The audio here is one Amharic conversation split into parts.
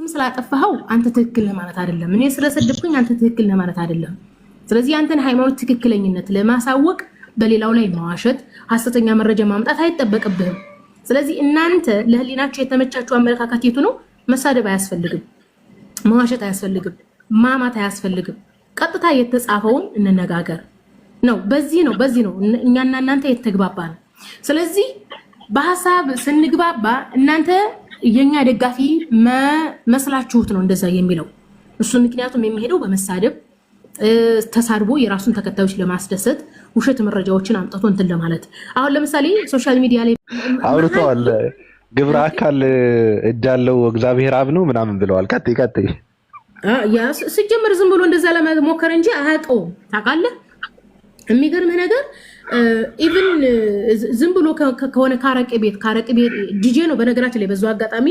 ስላጠፋኸው አንተ ትክክል ነህ ማለት አይደለም። እኔ ስለሰደብኩኝ አንተ ትክክል ነህ ማለት አይደለም። ስለዚህ አንተን ሃይማኖት ትክክለኝነት ለማሳወቅ በሌላው ላይ መዋሸት፣ ሐሰተኛ መረጃ ማምጣት አይጠበቅብህም። ስለዚህ እናንተ ለህሊናችሁ የተመቻችሁ አመለካከት የቱ ነው? መሳደብ አያስፈልግም፣ መዋሸት አያስፈልግም፣ ማማት አያስፈልግም። ቀጥታ የተጻፈውን እንነጋገር ነው። በዚህ ነው እኛና እናንተ የተግባባ ነው። ስለዚህ በሐሳብ ስንግባባ እናንተ የኛ ደጋፊ መስላችሁት ነው እንደዛ የሚለው እሱ። ምክንያቱም የሚሄደው በመሳደብ ተሳድቦ የራሱን ተከታዮች ለማስደሰት ውሸት መረጃዎችን አምጥቶ እንትን ለማለት። አሁን ለምሳሌ ሶሻል ሚዲያ ላይ አውርተዋል። ግብረ አካል እጃለው እግዚአብሔር አብ ነው ምናምን ብለዋል። ቀጥይ ያ ሲጀምር ዝም ብሎ እንደዛ ለመሞከር እንጂ አያውቀውም። ታውቃለህ፣ የሚገርምህ ነገር ኢቭን ዝም ብሎ ከሆነ ካረቄ ቤት ዲጄ ነው። በነገራችን ላይ በዛው አጋጣሚ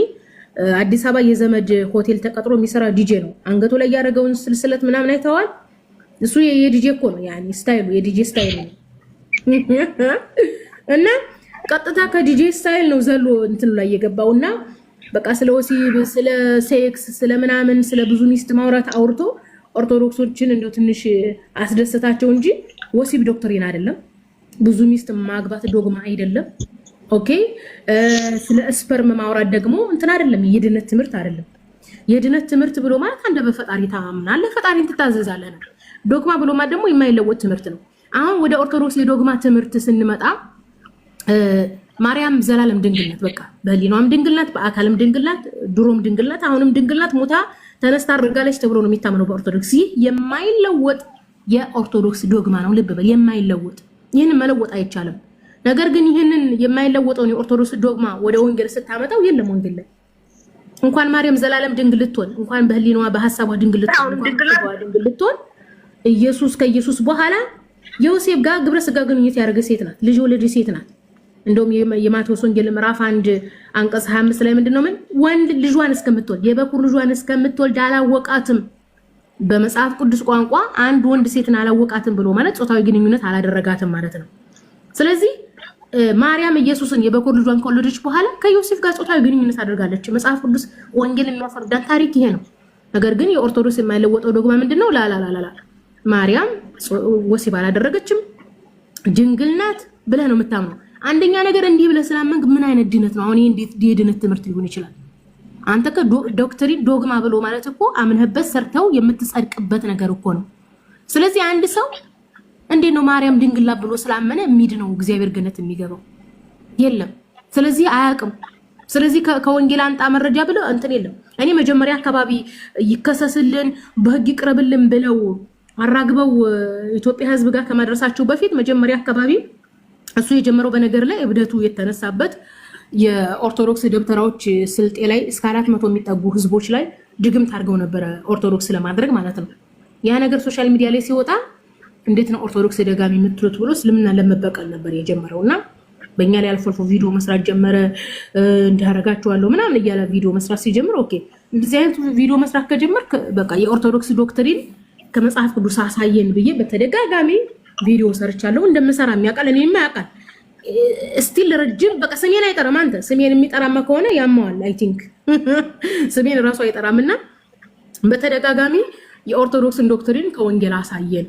አዲስ አበባ የዘመድ ሆቴል ተቀጥሮ የሚሰራ ዲጄ ነው። አንገቱ ላይ ያደረገውን ስልስለት ምናምን አይተዋል። እሱ የዲጄ እኮ ነው፣ ያኒ ስታይሉ የዲጄ ስታይል ነው። እና ቀጥታ ከዲጄ ስታይል ነው ዘሎ እንትኑ ላይ የገባውና በቃ ስለ ወሲብ፣ ስለ ሴክስ፣ ስለ ምናምን፣ ስለ ብዙ ሚስት ማውራት አውርቶ ኦርቶዶክሶችን እንደው ትንሽ አስደሰታቸው እንጂ ወሲብ ዶክትሪን አይደለም። ብዙ ሚስት ማግባት ዶግማ አይደለም። ኦኬ። ስለ ስፐርም ማውራት ደግሞ እንትን አይደለም፣ የድነት ትምህርት አይደለም። የድነት ትምህርት ብሎ ማለት አንደ በፈጣሪ ታምናለህ፣ ፈጣሪን ትታዘዛለህ ነው። ዶግማ ብሎ ማለት ደግሞ የማይለወጥ ትምህርት ነው። አሁን ወደ ኦርቶዶክስ የዶግማ ትምህርት ስንመጣ ማርያም ዘላለም ድንግልናት፣ በቃ በህሊናም ድንግልናት፣ በአካልም ድንግልናት፣ ድሮም ድንግልናት፣ አሁንም ድንግልናት፣ ሞታ ተነስታ አድርጋለች ተብሎ ነው የሚታመነው በኦርቶዶክስ። ይህ የማይለወጥ የኦርቶዶክስ ዶግማ ነው። ልብ በል፣ የማይለወጥ። ይህንን መለወጥ አይቻልም። ነገር ግን ይህንን የማይለወጠውን የኦርቶዶክስ ዶግማ ወደ ወንጌል ስታመጣው የለም ወንጌል ላይ እንኳን ማርያም ዘላለም ድንግል ልትሆን፣ እንኳን በህሊናዋ በሐሳቧ ድንግል ልትሆን ኢየሱስ ከኢየሱስ በኋላ ዮሴፍ ጋር ግብረ ስጋ ግንኙነት ያደረገ ሴት ናት፣ ልጅ ወለደች ሴት ናት። እንደውም የማቴዎስ ወንጌል ምዕራፍ 1 አንቀጽ 25 ላይ ምንድነው ወንድ ልጇን እስከምትወልድ የበኩር ልጇን እስከምትወልድ አላወቃትም። በመጽሐፍ ቅዱስ ቋንቋ አንድ ወንድ ሴትን አላወቃትም ብሎ ማለት ጾታዊ ግንኙነት አላደረጋትም ማለት ነው። ስለዚህ ማርያም ኢየሱስን የበኩር ልጇን ከወለደች በኋላ ከዮሴፍ ጋር ጾታዊ ግንኙነት አድርጋለች። መጽሐፍ ቅዱስ ወንጌል የሚያፈርዳን ታሪክ ይሄ ነው። ነገር ግን የኦርቶዶክስ የማይለወጠው ዶግማ ምንድነው? ላላላላ ማርያም ወሲብ አላደረገችም ድንግል ናት ብለህ ነው የምታምነው። አንደኛ ነገር እንዲህ ብለህ ስላመንክ ምን አይነት ድነት ነው? አሁን እንዴት የድነት ትምህርት ሊሆን ይችላል? አንተ ከዶክትሪን ዶግማ ብሎ ማለት እኮ አምነህበት ሰርተው የምትጸድቅበት ነገር እኮ ነው። ስለዚህ አንድ ሰው እንዴት ነው ማርያም ድንግላ ብሎ ስላመነ የሚድነው እግዚአብሔር ገነት የሚገባው? የለም። ስለዚህ አያውቅም። ስለዚህ ከወንጌል አንጣ መረጃ ብለው እንትን የለም። እኔ መጀመሪያ አካባቢ ይከሰስልን በህግ ይቅረብልን ብለው አራግበው ኢትዮጵያ ህዝብ ጋር ከማድረሳቸው በፊት መጀመሪያ አካባቢ እሱ የጀመረው በነገር ላይ እብደቱ የተነሳበት የኦርቶዶክስ ደብተራዎች ስልጤ ላይ እስከ 400 የሚጠጉ ህዝቦች ላይ ድግምት አድርገው ነበረ ኦርቶዶክስ ለማድረግ ማለት ነው። ያ ነገር ሶሻል ሚዲያ ላይ ሲወጣ እንዴት ነው ኦርቶዶክስ ደጋሚ የምትሉት ብሎ እስልምና ለመበቀል ነበር የጀመረውና በእኛ ላይ አልፎ አልፎ ቪዲዮ መስራት ጀመረ። እንዳረጋቸዋለሁ ምናምን እያለ ቪዲዮ መስራት ሲጀምር ኦኬ እንደዚህ አይነት ቪዲዮ መስራት ከጀመርክ በቃ የኦርቶዶክስ ዶክትሪን ከመጽሐፍ ቅዱስ አሳየን ብዬ በተደጋጋሚ ቪዲዮ ሰርቻለሁ። እንደምሰራ የሚያውቃል፣ እኔም ያውቃል። ስቲል ረጅም በቃ ስሜን አይጠራም። አንተ ስሜን የሚጠራማ ከሆነ ያማዋል። አይ ቲንክ ስሜን ራሱ አይጠራምና በተደጋጋሚ የኦርቶዶክስን ዶክትሪን ከወንጌል አሳየን።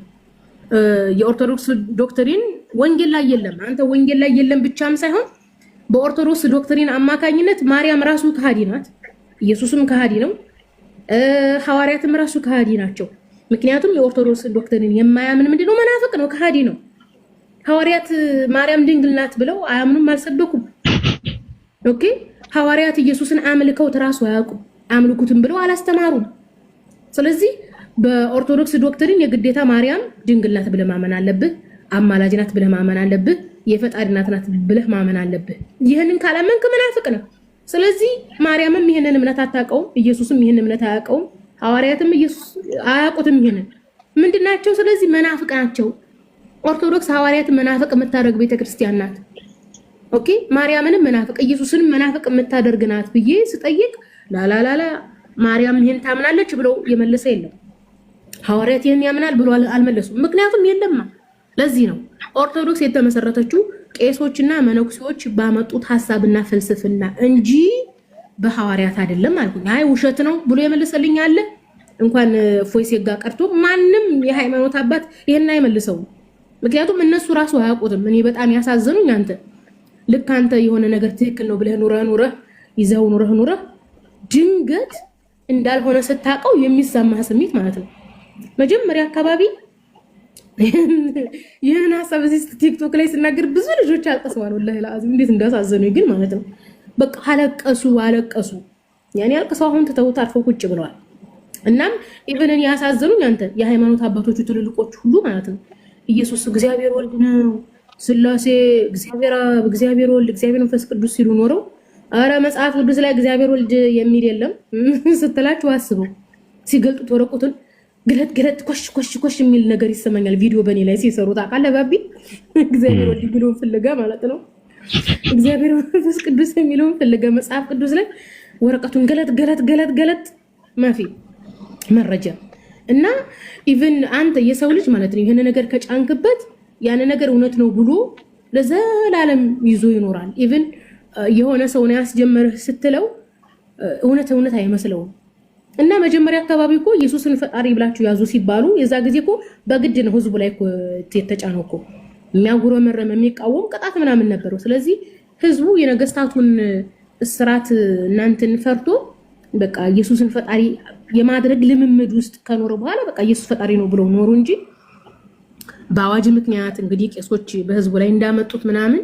የኦርቶዶክስ ዶክትሪን ወንጌል ላይ የለም። አንተ ወንጌል ላይ የለም ብቻም ሳይሆን በኦርቶዶክስ ዶክትሪን አማካኝነት ማርያም ራሱ ከሃዲ ናት፣ ኢየሱስም ከሃዲ ነው፣ ሐዋርያትም ራሱ ከሃዲ ናቸው። ምክንያቱም የኦርቶዶክስ ዶክትሪን የማያምን ምንድነው? መናፍቅ ነው፣ ከሃዲ ነው። ሐዋርያት ማርያም ድንግል ናት ብለው አያምኑም፣ አልሰበኩም። ኦኬ ሐዋርያት ኢየሱስን አምልከው ተራሱ አያውቁም፣ አምልኩትም ብለው አላስተማሩም። ስለዚህ በኦርቶዶክስ ዶክትሪን የግዴታ ማርያም ድንግል ናት ብለህ ማመን አለብህ፣ አማላጅ ናት ብለህ ማመን አለብህ፣ የፈጣሪ ናት ብለህ ማመን አለብህ። ይሄንን ካላመንክ መናፍቅ ነው። ስለዚህ ማርያምም ይሄንን እምነት አታውቀውም፣ ኢየሱስም ይሄንን እምነት አያውቀውም፣ ሐዋርያትም ኢየሱስ አያውቁትም። ይሄንን ምንድናቸው? ስለዚህ መናፍቅ ናቸው። ኦርቶዶክስ ሐዋርያት መናፍቅ የምታደርግ ቤተክርስቲያን ናት። ኦኬ ማርያምንም መናፍቅ ኢየሱስንም መናፍቅ የምታደርግ ናት ብዬ ስጠይቅ ላላላላ ማርያም ይሄን ታምናለች ብለው የመለሰ የለም። ሐዋርያት ይሄን ያምናል ብሎ አልመለሱም። ምክንያቱም የለማ። ለዚህ ነው ኦርቶዶክስ የተመሰረተችው ቄሶችና መነኩሴዎች ባመጡት ሐሳብና ፍልስፍና እንጂ በሐዋርያት አይደለም አልኩኝ። አይ ውሸት ነው ብሎ የመለሰልኝ አለ። እንኳን ፎይሴ ጋር ቀርቶ ማንም የሃይማኖት አባት ይሄን አይመልሰው። ምክንያቱም እነሱ ራሱ አያውቁትም። እኔ በጣም ያሳዘኑኝ አንተ ልክ አንተ የሆነ ነገር ትክክል ነው ብለህ ኑረህ ይዘው ኑረህ ድንገት እንዳልሆነ ስታውቀው የሚሰማህ ስሜት ማለት ነው። መጀመሪያ አካባቢ ይህን ሀሳብ እዚህ ቲክቶክ ላይ ስናገር ብዙ ልጆች አልቀሰዋል። ወላሂ ለአዚም እንዴት እንዳሳዘኑኝ ግን ማለት ነው። በቃ አለቀሱ። ያኔ አልቀሰው አሁን ትተውት አርፈው ቁጭ ብለዋል። እናም ኢቨንን ያሳዘኑኝ አንተ የሃይማኖት አባቶቹ ትልልቆች ሁሉ ማለት ነው ኢየሱስ እግዚአብሔር ወልድ ነው፣ ስላሴ እግዚአብሔር አብ፣ እግዚአብሔር ወልድ፣ እግዚአብሔር መንፈስ ቅዱስ ሲሉ ኖረው አረ መጽሐፍ ቅዱስ ላይ እግዚአብሔር ወልድ የሚል የለም ስትላችሁ አስበው ሲገልጡት ወረቁቱን ገለጥ ኮሽ የሚል ነገር ይሰማኛል። ቪዲዮ በኔ ላይ ሲሰሩ ታውቃለህ ባቢ እግዚአብሔር ወልድ ብሎ ፍለጋ ማለት ነው እግዚአብሔር መንፈስ ቅዱስ የሚለውን ፍለጋ መጽሐፍ ቅዱስ ላይ ወረቀቱን ገለጥ ማፊ መረጃ እና ኢቭን አንተ የሰው ልጅ ማለት ነው ይሄን ነገር ከጫንክበት ያን ነገር እውነት ነው ብሎ ለዘላለም ይዞ ይኖራል። ኢቭን የሆነ ሰው ነው ያስጀመረህ ስትለው እውነት አይመስለውም። እና መጀመሪያ አካባቢ እኮ ኢየሱስን ፈጣሪ ብላችሁ ያዙ ሲባሉ የዛ ጊዜ እኮ በግድ ነው ህዝቡ ላይ እኮ የተጫነው እኮ የሚያጉረመረም የሚቃወም ቅጣት ምናምን ነበረው። ስለዚህ ህዝቡ የነገስታቱን እስራት እናንተን ፈርቶ በቃ ኢየሱስን ፈጣሪ የማድረግ ልምምድ ውስጥ ከኖረ በኋላ በቃ ኢየሱስ ፈጣሪ ነው ብለው ኖሩ እንጂ በአዋጅ ምክንያት እንግዲህ ቄሶች በህዝቡ ላይ እንዳመጡት ምናምን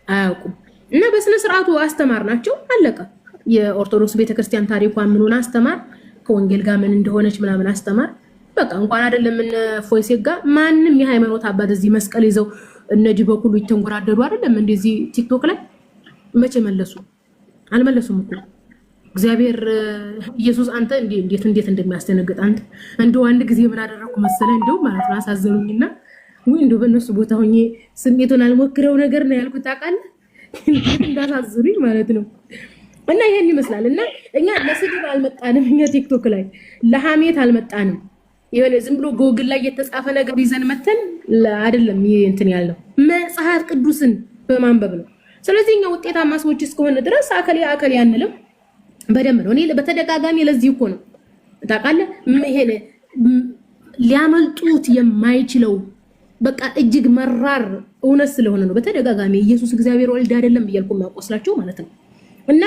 አያውቁም። እና በስነ ስርዓቱ አስተማር ናቸው አለቀ። የኦርቶዶክስ ቤተክርስቲያን ታሪኳን ምኑን አስተማር፣ ከወንጌል ጋር ምን እንደሆነች ምናምን አስተማር። በቃ እንኳን አይደለም እነ ፎይሴ ጋር ማንም የሃይማኖት አባት እዚህ መስቀል ይዘው እነዚህ በኩሉ ይተንጎራደዱ አይደለም እንደዚህ ቲክቶክ ላይ መቼ መለሱ? አልመለሱም እኮ እግዚአብሔር ኢየሱስ አንተ እንዴት እንደሚያስደነግጥ አንተ እንደው አንድ ጊዜ ምን አደረኩ መሰለ እንደው ማለት ነው አሳዘኑኝና ወይ እንደው በእነሱ ቦታ ሆኜ ስሜቱን አልሞክረው ነገር ነው ያልኩት ታውቃለህ እንዳሳዝኑኝ ማለት ነው። እና ይሄን ይመስላል። እና እኛ ለስድብ አልመጣንም፣ እኛ ቲክቶክ ላይ ለሐሜት አልመጣንም። የሆነ ዝም ብሎ ጎግል ላይ የተጻፈ ነገር ይዘን መተን አይደለም እንትን ያልነው መጽሐፍ ቅዱስን በማንበብ ነው። ስለዚህ እኛ ውጤታማ ሰዎች እስከሆነ ድረስ አከሌ አንልም። በደንብ ነው። እኔ በተደጋጋሚ ለዚህ እኮ ነው ታውቃለህ ይሄን ሊያመልጡት የማይችለው በቃ እጅግ መራር እውነት ስለሆነ ነው በተደጋጋሚ ኢየሱስ እግዚአብሔር ወልድ አይደለም እያልኩ ማቆስላቸው ማለት ነው። እና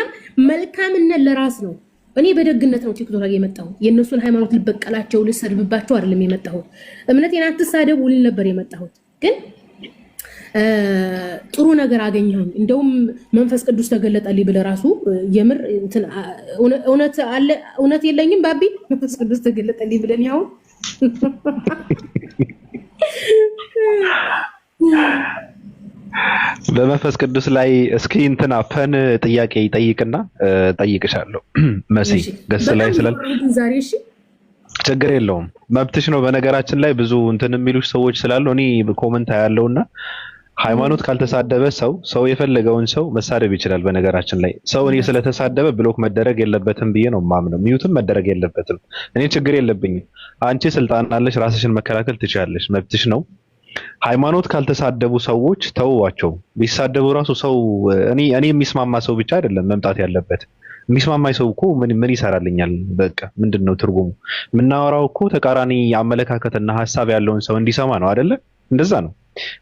መልካምነት ለራስ ነው። እኔ በደግነት ነው ቲክቶክ ላይ የመጣሁት። የእነሱን ሃይማኖት ልበቀላቸው ልሰድብባቸው አይደለም የመጣሁት። እምነቴን አትሳደቡ ልል ነበር የመጣሁት። ግን ጥሩ ነገር አገኘሁኝ። እንደውም መንፈስ ቅዱስ ተገለጠልኝ ብለህ ራሱ የምር እንትን እውነት የለኝም ባቢ መንፈስ ቅዱስ ተገለጠልኝ ብለን ያው በመንፈስ ቅዱስ ላይ እስኪ እንትና ፈን ጥያቄ ይጠይቅና ጠይቅሻለሁ። መሲ ገስ ላይ ስላል ዛሬ እሺ ችግር የለውም መብትሽ ነው። በነገራችን ላይ ብዙ እንትን የሚሉሽ ሰዎች ስላሉ እኔ ኮመንት ያለውና ሃይማኖት ካልተሳደበ ሰው የፈለገውን ሰው መሳደብ ይችላል። በነገራችን ላይ ሰው እኔ ስለተሳደበ ብሎክ መደረግ የለበትም ብዬ ነው ማምነው። ሚዩትም መደረግ የለበትም። እኔ ችግር የለብኝም። አንቺ ስልጣን አለሽ፣ ራስሽን መከላከል ትችላለሽ፣ መብትሽ ነው። ሃይማኖት ካልተሳደቡ ሰዎች ተውዋቸው። ቢሳደቡ ራሱ ሰው እኔ የሚስማማ ሰው ብቻ አይደለም መምጣት ያለበት። የሚስማማኝ ሰው እኮ ምን ይሰራልኛል? በቃ ምንድነው ትርጉሙ? የምናወራው እኮ ተቃራኒ አመለካከትና ሐሳብ ያለውን ሰው እንዲሰማ ነው አይደለ? እንደዛ ነው።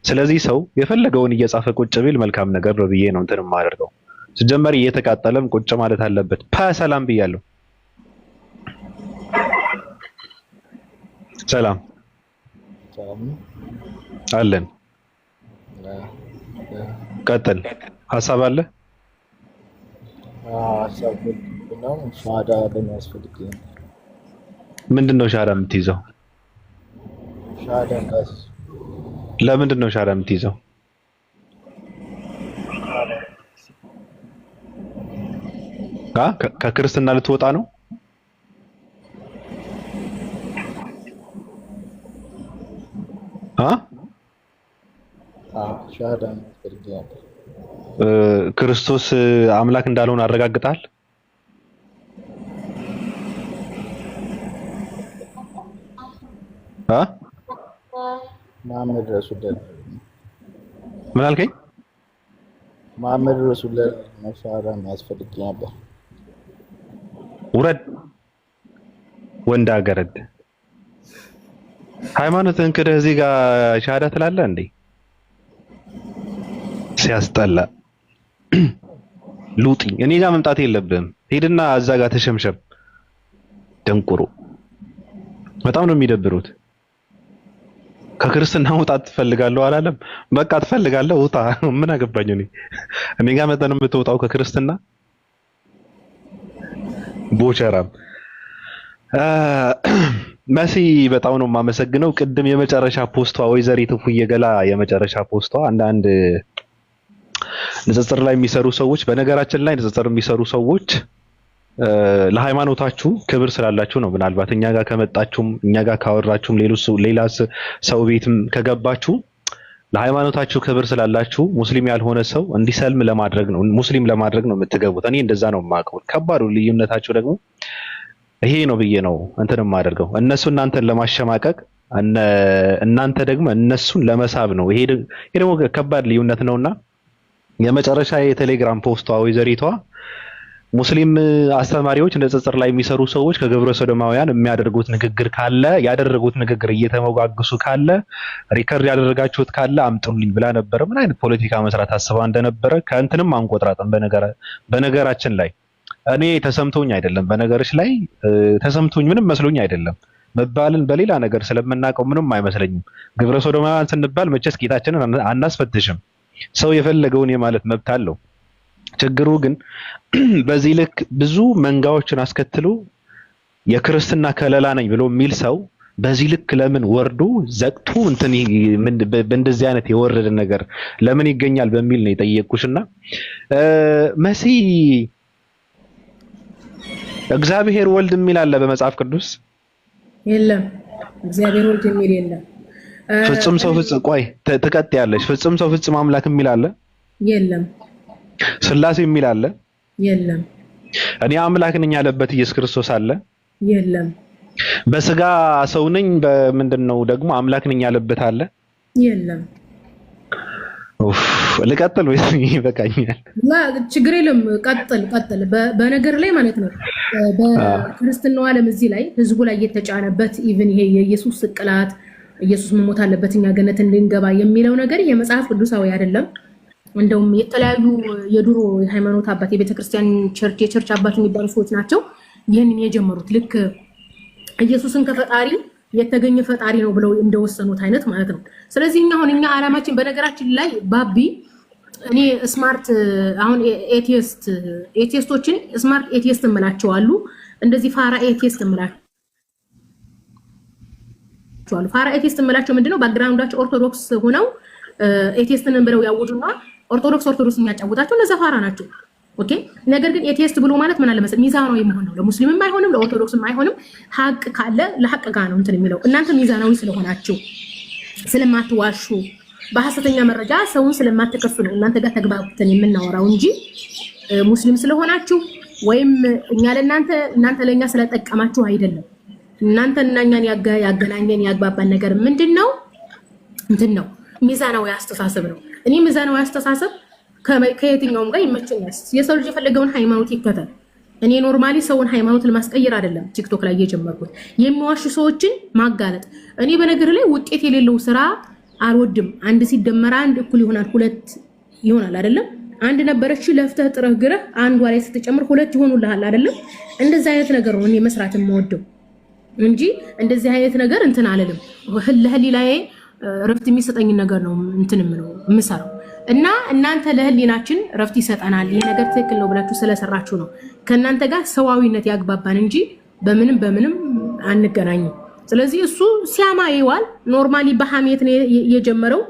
ስለዚህ ሰው የፈለገውን እየጻፈ ቁጭ ቢል መልካም ነገር ነው ብዬ ነው እንትን የማደርገው። ሲጀመር እየተቃጠለም ቁጭ ማለት አለበት። ሰላም ብያለሁ። ሰላም አለን። ቀጥል። ሀሳብ አለ? ሻዳ በሚያስፈልግ ምንድነው ሻዳ የምትይዘው? ለምንድን ነው ሻዳ የምትይዘው? ከክርስትና ልትወጣ ነው? ክርስቶስ አምላክ እንዳልሆነ አረጋግጣል? መሐመድ ረሱላህ ምን አልከኝ? መሐመድ ረሱላህ ሻዳ የሚያስፈልግ ነበር። ውረድ ወንድ አገረድ ሃይማኖትን ክደህ እዚህ ጋር ሻሃዳ ትላለህ እንዴ? ሲያስጠላ ሉጢ እኔ ጋር መምጣት የለብህም። ሄድና እዛ ጋር ተሸምሸም። ደንቁሩ በጣም ነው የሚደብሩት። ከክርስትና መውጣት ትፈልጋለህ አላለም? በቃ ትፈልጋለህ ውጣ። ምን አገባኝ እኔ ጋር መጠን የምትወጣው ከክርስትና ቦቸራም። መሲ በጣም ነው የማመሰግነው። ቅድም የመጨረሻ ፖስቷ ወይዘሪት እፉዬ ገላ የመጨረሻ ፖስቷ አንዳንድ ንጽጽር ላይ የሚሰሩ ሰዎች በነገራችን ላይ ንጽጽር የሚሰሩ ሰዎች ለሃይማኖታችሁ ክብር ስላላችሁ ነው። ምናልባት እኛ ጋር ከመጣችሁም እኛ ጋር ካወራችሁም ሌላ ሰው ቤትም ከገባችሁ ለሃይማኖታችሁ ክብር ስላላችሁ ሙስሊም ያልሆነ ሰው እንዲሰልም ለማድረግ ነው ሙስሊም ለማድረግ ነው የምትገቡት። እኔ እንደዛ ነው የማውቀው። ከባዱ ልዩነታችሁ ደግሞ ይሄ ነው ብዬ ነው እንትን የማደርገው። እነሱ እናንተን ለማሸማቀቅ እናንተ ደግሞ እነሱን ለመሳብ ነው። ይሄ ደግሞ ከባድ ልዩነት ነውና የመጨረሻ የቴሌግራም ፖስቷ ወይዘሪቷ ሙስሊም አስተማሪዎች ንጽጽር ላይ የሚሰሩ ሰዎች ከግብረ ሰዶማውያን የሚያደርጉት ንግግር ካለ ያደረጉት ንግግር እየተመጓገሱ ካለ ሪከርድ ያደረጋችሁት ካለ አምጡልኝ ብላ ነበር። ምን አይነት ፖለቲካ መስራት አስባ እንደነበረ ከእንትንም አንቆጥራጥም። በነገራችን ላይ እኔ ተሰምቶኝ አይደለም፣ በነገርሽ ላይ ተሰምቶኝ ምንም መስሎኝ አይደለም። መባልን በሌላ ነገር ስለምናውቀው ምንም አይመስለኝም። ግብረ ሰዶማውያን ስንባል መቼስ ጌታችንን አናስፈትሽም። ሰው የፈለገውን የማለት መብት አለው። ችግሩ ግን በዚህ ልክ ብዙ መንጋዎችን አስከትሎ የክርስትና ከለላ ነኝ ብሎ የሚል ሰው በዚህ ልክ ለምን ወርዶ ዘቅቱ እንትን በእንደዚህ አይነት የወረደ ነገር ለምን ይገኛል በሚል ነው የጠየቅኩሽና መሲ እግዚአብሔር ወልድ የሚል አለ በመጽሐፍ ቅዱስ? የለም። እግዚአብሔር ወልድ የሚል የለም። ፍጹም ሰው ፍጹም ቆይ ትቀጥያለሽ። ፍጹም ሰው ፍጹም አምላክ የሚል አለ? የለም። ስላሴ የሚል አለ? የለም። እኔ አምላክ ነኝ ያለበት ኢየሱስ ክርስቶስ አለ? የለም። በስጋ ሰው ነኝ በምንድነው ደግሞ አምላክ ነኝ ያለበት አለ? የለም። ልቀጥል ወይስ ይበቃኛል? ችግር የለም። ቀጥል። በነገር ላይ ማለት ነው በክርስትናው ዓለም እዚህ ላይ ህዝቡ ላይ የተጫነበት ኢቭን ይሄ የኢየሱስ ስቅላት ኢየሱስ መሞት አለበት እኛ ገነት እንድንገባ የሚለው ነገር የመጽሐፍ ቅዱሳዊ አይደለም። እንደውም የተለያዩ የድሮ የሃይማኖት አባት የቤተክርስቲያን የቸርች አባት የሚባሉ ሰዎች ናቸው ይህንን የጀመሩት። ልክ ኢየሱስን ከፈጣሪ የተገኘ ፈጣሪ ነው ብለው እንደወሰኑት አይነት ማለት ነው። ስለዚህ እኛ ዓላማችን በነገራችን ላይ ባቢ እኔ ስማርት አሁን ኤቲስቶችን ስማርት ኤቲስት እምላቸው አሉ። እንደዚህ ፋራ ኤቲስት እምላቸው አሉ። ፋራ ኤቲስት እምላቸው ምንድነው ባክግራውንዳቸው ኦርቶዶክስ ሆነው ኤቲስትን ብለው ያውጁና ኦርቶዶክስ የሚያጫውታቸው እነዛ ፋራ ናቸው። ኦኬ። ነገር ግን ኤቲስት ብሎ ማለት ምን አለ መሰለኝ ሚዛናዊ መሆን ነው። ለሙስሊምም አይሆንም ለኦርቶዶክስም አይሆንም። ሀቅ ካለ ለሀቅ ጋር ነው እንትን የሚለው። እናንተ ሚዛናዊ ስለሆናችሁ ስለማትዋሹ በሐሰተኛ መረጃ ሰውን ስለማትከሱ ነው እናንተ ጋር ተግባብተን የምናወራው እንጂ ሙስሊም ስለሆናችሁ ወይም እኛ እናንተ ለኛ ስለጠቀማችሁ አይደለም። እናንተና እኛን ያገናኘን ያግባባን ነገር ምንድነው? እንትን ነው ሚዛናዊ አስተሳሰብ ነው። እኔ ሚዛናዊ አስተሳሰብ ከየትኛውም ጋር ይመቸኛል። የሰው ልጅ የፈለገውን ሃይማኖት ይከተል። እኔ ኖርማሊ ሰውን ሃይማኖት ለማስቀየር አይደለም ቲክቶክ ላይ የጀመርኩት የሚዋሹ ሰዎችን ማጋለጥ። እኔ በነገር ላይ ውጤት የሌለው ስራ አልወድም። አንድ ሲደመር አንድ እኩል ይሆናል ሁለት ይሆናል አይደለም? አንድ ነበረች ለፍተህ ጥረህ ግረህ አንዷ ላይ ስትጨምር ሁለት ይሆኑልሃል አይደለም? እንደዚህ አይነት ነገር ነው እኔ መስራት የምወደው እንጂ እንደዚህ አይነት ነገር እንትን አለልም። ለህሊናዬ ረፍት የሚሰጠኝ ነገር ነው እንትን የምሰራው እና እናንተ ለህሊናችን ረፍት ይሰጠናል ይሄ ነገር ትክክል ነው ብላችሁ ስለሰራችሁ ነው ከእናንተ ጋር ሰዋዊነት ያግባባን እንጂ በምንም አንገናኝም። ስለዚህ እሱ ሲያማ ይዋል ኖርማሊ በሐሜት ነው የጀመረው።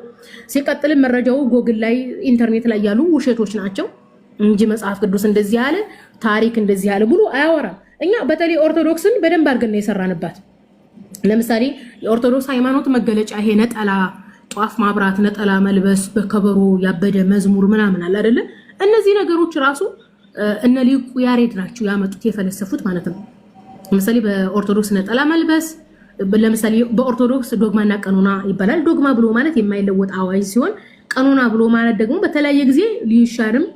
ሲቀጥል መረጃው ጎግል ላይ ኢንተርኔት ላይ ያሉ ውሸቶች ናቸው እንጂ መጽሐፍ ቅዱስ እንደዚህ ያለ ታሪክ እንደዚህ ያለ ብሎ አያወራም። እኛ በተለይ ኦርቶዶክስን በደንብ አድርገን ነው የሰራንባት። ለምሳሌ የኦርቶዶክስ ሃይማኖት መገለጫ ይሄ ነጠላ ጧፍ ማብራት፣ ነጠላ መልበስ፣ በከበሮ ያበደ መዝሙር ምናምን አለ አይደለ? እነዚህ ነገሮች ራሱ እነ ሊቁ ያሬድ ናቸው ያመጡት የፈለሰፉት ማለት ነው። ለምሳሌ በኦርቶዶክስ ነጠላ መልበስ ለምሳሌ በኦርቶዶክስ ዶግማና ቀኖና ይባላል። ዶግማ ብሎ ማለት የማይለወጥ አዋጅ ሲሆን ቀኖና ብሎ ማለት ደግሞ በተለያየ ጊዜ ሊሻርም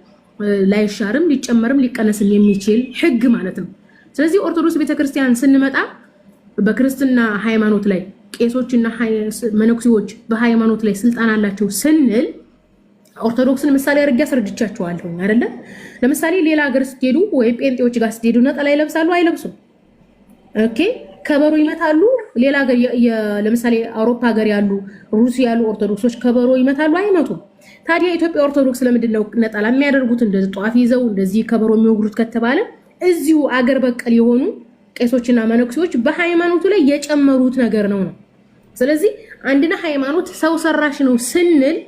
ላይሻርም ሊጨመርም ሊቀነስም የሚችል ህግ ማለት ነው። ስለዚህ ኦርቶዶክስ ቤተክርስቲያን ስንመጣ በክርስትና ሃይማኖት ላይ ቄሶችና መነኩሴዎች በሃይማኖት ላይ ስልጣን አላቸው ስንል ኦርቶዶክስን ምሳሌ አድርጌ አስረድቻቸዋለሁ አይደለ? ለምሳሌ ሌላ ሀገር ስትሄዱ ወይ ጴንጤዎች ጋር ስትሄዱ ነጠላ ይለብሳሉ አይለብሱም? ኦኬ ከበሮ ይመታሉ። ሌላ ሀገር ለምሳሌ አውሮፓ ሀገር ያሉ ሩሲያ ያሉ ኦርቶዶክሶች ከበሮ ይመታሉ አይመቱም? ታዲያ ኢትዮጵያ ኦርቶዶክስ ለምንድን ነው ነጠላ የሚያደርጉት እንደዚህ ጧፍ ይዘው እንደዚህ ከበሮ የሚወግሩት ከተባለ እዚሁ አገር በቀል የሆኑ ቄሶችና መነኩሴዎች በሃይማኖቱ ላይ የጨመሩት ነገር ነው። ስለዚህ አንድና ሃይማኖት ሰው ሰራሽ ነው ስንል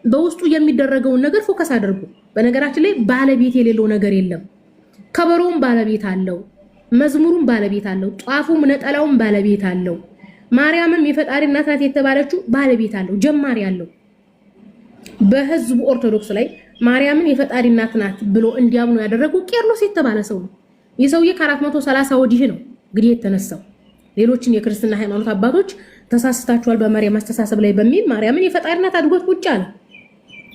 በውስጡ የሚደረገውን ነገር ፎከስ አድርጉ። በነገራችን ላይ ባለቤት የሌለው ነገር የለም። ከበሮም ባለቤት አለው፣ መዝሙሩም ባለቤት አለው፣ ጧፉም ነጠላውም ባለቤት አለው። ማርያምም የፈጣሪ እናት ናት የተባለችው ባለቤት አለው፣ ጀማሪ አለው። በህዝቡ ኦርቶዶክስ ላይ ማርያምን የፈጣሪ እናት ናት ብሎ እንዲያምኑ ያደረጉ ቄርሎስ የተባለ ሰው ነው። ይህ ሰውዬ ከ430 ወዲህ ነው እንግዲህ የተነሳው። ሌሎችን የክርስትና ሃይማኖት አባቶች ተሳስታችኋል በማርያም አስተሳሰብ ላይ በሚል ማርያምን የፈጣሪ እናት አድርጎት ቁጭ አለ።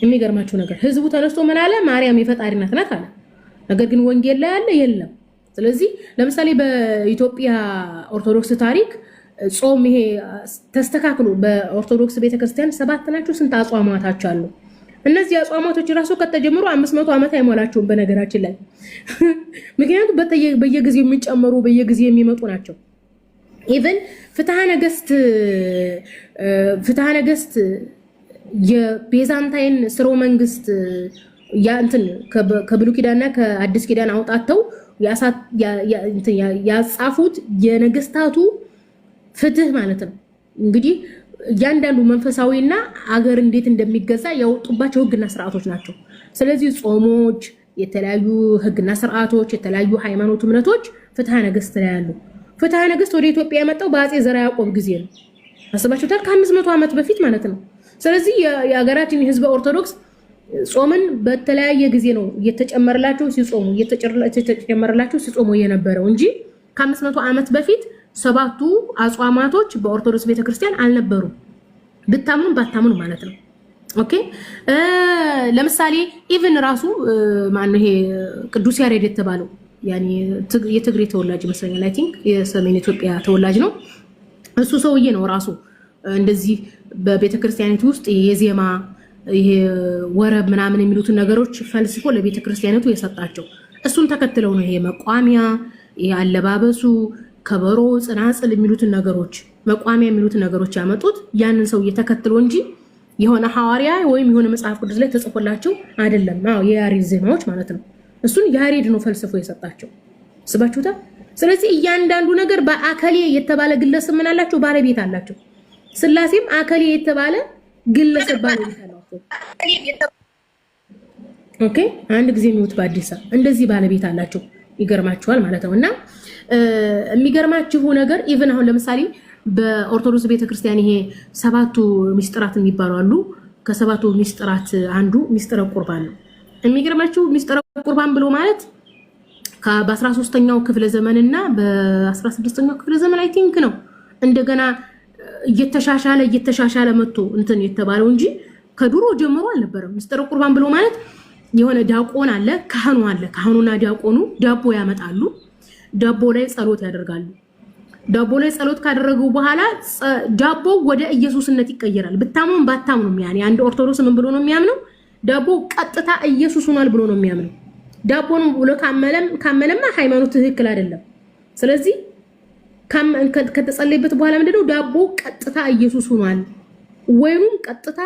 የሚገርማችሁ ነገር ህዝቡ ተነስቶ ምን አለ? ማርያም የፈጣሪ እናት ናት አለ። ነገር ግን ወንጌል ላይ ያለ የለም። ስለዚህ ለምሳሌ በኢትዮጵያ ኦርቶዶክስ ታሪክ ጾም ይሄ ተስተካክሎ በኦርቶዶክስ ቤተክርስቲያን 7 ናቸው ስንት አጽዋማቶች አሉ። እነዚህ አጽዋማቶች ራሱ ከተጀመሩ 500 ዓመት አይሞላቸውም በነገራችን ላይ ምክንያቱም በየጊዜው የሚጨመሩ በየጊዜው የሚመጡ ናቸው። ኢቭን ፍትሐ ነገስት የቤዛንታይን ስርወ መንግስት ያንተን ከብሉይ ኪዳንና ከአዲስ ኪዳን አውጣተው ያጻፉት የነገስታቱ ፍትህ ማለት ነው። እንግዲህ እያንዳንዱ መንፈሳዊና አገር እንዴት እንደሚገዛ ያወጡባቸው ህግና ስርዓቶች ናቸው። ስለዚህ ጾሞች፣ የተለያዩ ህግና ስርዓቶች፣ የተለያዩ ሃይማኖት እምነቶች ፍትሐ ነገስት ላይ ያሉ። ፍትሐ ነገስት ወደ ኢትዮጵያ የመጣው በአጼ ዘርዓ ያዕቆብ ጊዜ ነው። አስባችሁታል? ከ500 ዓመት በፊት ማለት ነው። ስለዚህ የሀገራችን ህዝበ ኦርቶዶክስ ጾምን በተለያየ ጊዜ ነው እየተጨመረላቸው ሲጾሙ የነበረው እንጂ ከ500 ዓመት በፊት 7ቱ አጽዋማቶች በኦርቶዶክስ ቤተክርስቲያን አልነበሩም። ብታምኑ ባታምኑ ማለት ነው። ኦኬ ለምሳሌ ኢቭን ራሱ ማን ነው ይሄ ቅዱስ ያሬድ የተባለው ያኒ የትግሬ ተወላጅ መስለኛል። አይ ቲንክ የሰሜን ኢትዮጵያ ተወላጅ ነው። እሱ ሰውዬ ነው ራሱ እንደዚህ በቤተክርስቲያኒቱ ውስጥ የዜማ ይሄ ወረብ ምናምን የሚሉትን ነገሮች ፈልስፎ ለቤተክርስቲያኒቱ የሰጣቸው። እሱን ተከትለው ነው ይሄ መቋሚያ፣ ይሄ አለባበሱ፣ ከበሮ፣ ጽናጽል የሚሉትን ነገሮች መቋሚያ የሚሉትን ነገሮች ያመጡት ያንን ሰው እየተከትሎ እንጂ የሆነ ሐዋርያ ወይም የሆነ መጽሐፍ ቅዱስ ላይ ተጽፎላቸው አይደለም። አዎ የያሬድ ዜማዎች ማለት ነው። እሱን ያሬድ ነው ፈልስፎ የሰጣቸው። ስባችሁታ። ስለዚህ እያንዳንዱ ነገር በአከሌ የተባለ ግለሰብ ምን አላቸው? ባለቤት አላቸው። ስላሴም አከሌ የተባለ ግለሰብ ባለቤት አላቸው። ኦኬ አንድ ጊዜ የሚውት በአዲስ እንደዚህ ባለቤት አላቸው። ይገርማችኋል ማለት ነውና የሚገርማችሁ ነገር ኢቭን አሁን ለምሳሌ በኦርቶዶክስ ቤተክርስቲያን ይሄ 7ቱ ሚስጥራት የሚባሉ አሉ። ከ7ቱ ሚስጥራት አንዱ ሚስጥረ ቁርባን ነው። የሚገርማችሁ ሚስጥረ ቁርባን ብሎ ማለት በ13ኛው ክፍለ ዘመንና በ16ኛው ክፍለ ዘመን አይ ቲንክ ነው እንደገና እየተሻሻለ መጥቶ እንትን የተባለው እንጂ ከድሮ ጀምሮ አልነበረም። ሚስጥረ ቁርባን ብሎ ማለት የሆነ ዲያቆን አለ፣ ካህኑ አለ። ካህኑና ዲያቆኑ ዳቦ ያመጣሉ። ዳቦ ላይ ጸሎት ያደርጋሉ። ዳቦ ላይ ጸሎት ካደረጉ በኋላ ዳቦ ወደ ኢየሱስነት ይቀየራል። ብታምኑም ባታምኑም ያኔ አንድ ኦርቶዶክስ ምን ብሎ ነው የሚያምነው? ዳቦ ቀጥታ ኢየሱስ ሆኗል ብሎ ነው የሚያምነው። ዳቦን ብሎ ካመነማ ሃይማኖት ትክክል አይደለም። ስለዚህ ከተጸለየበት በኋላ ምንድነው ዳቦ ቀጥታ ኢየሱስ ሆኗል ወይም ቀጥታ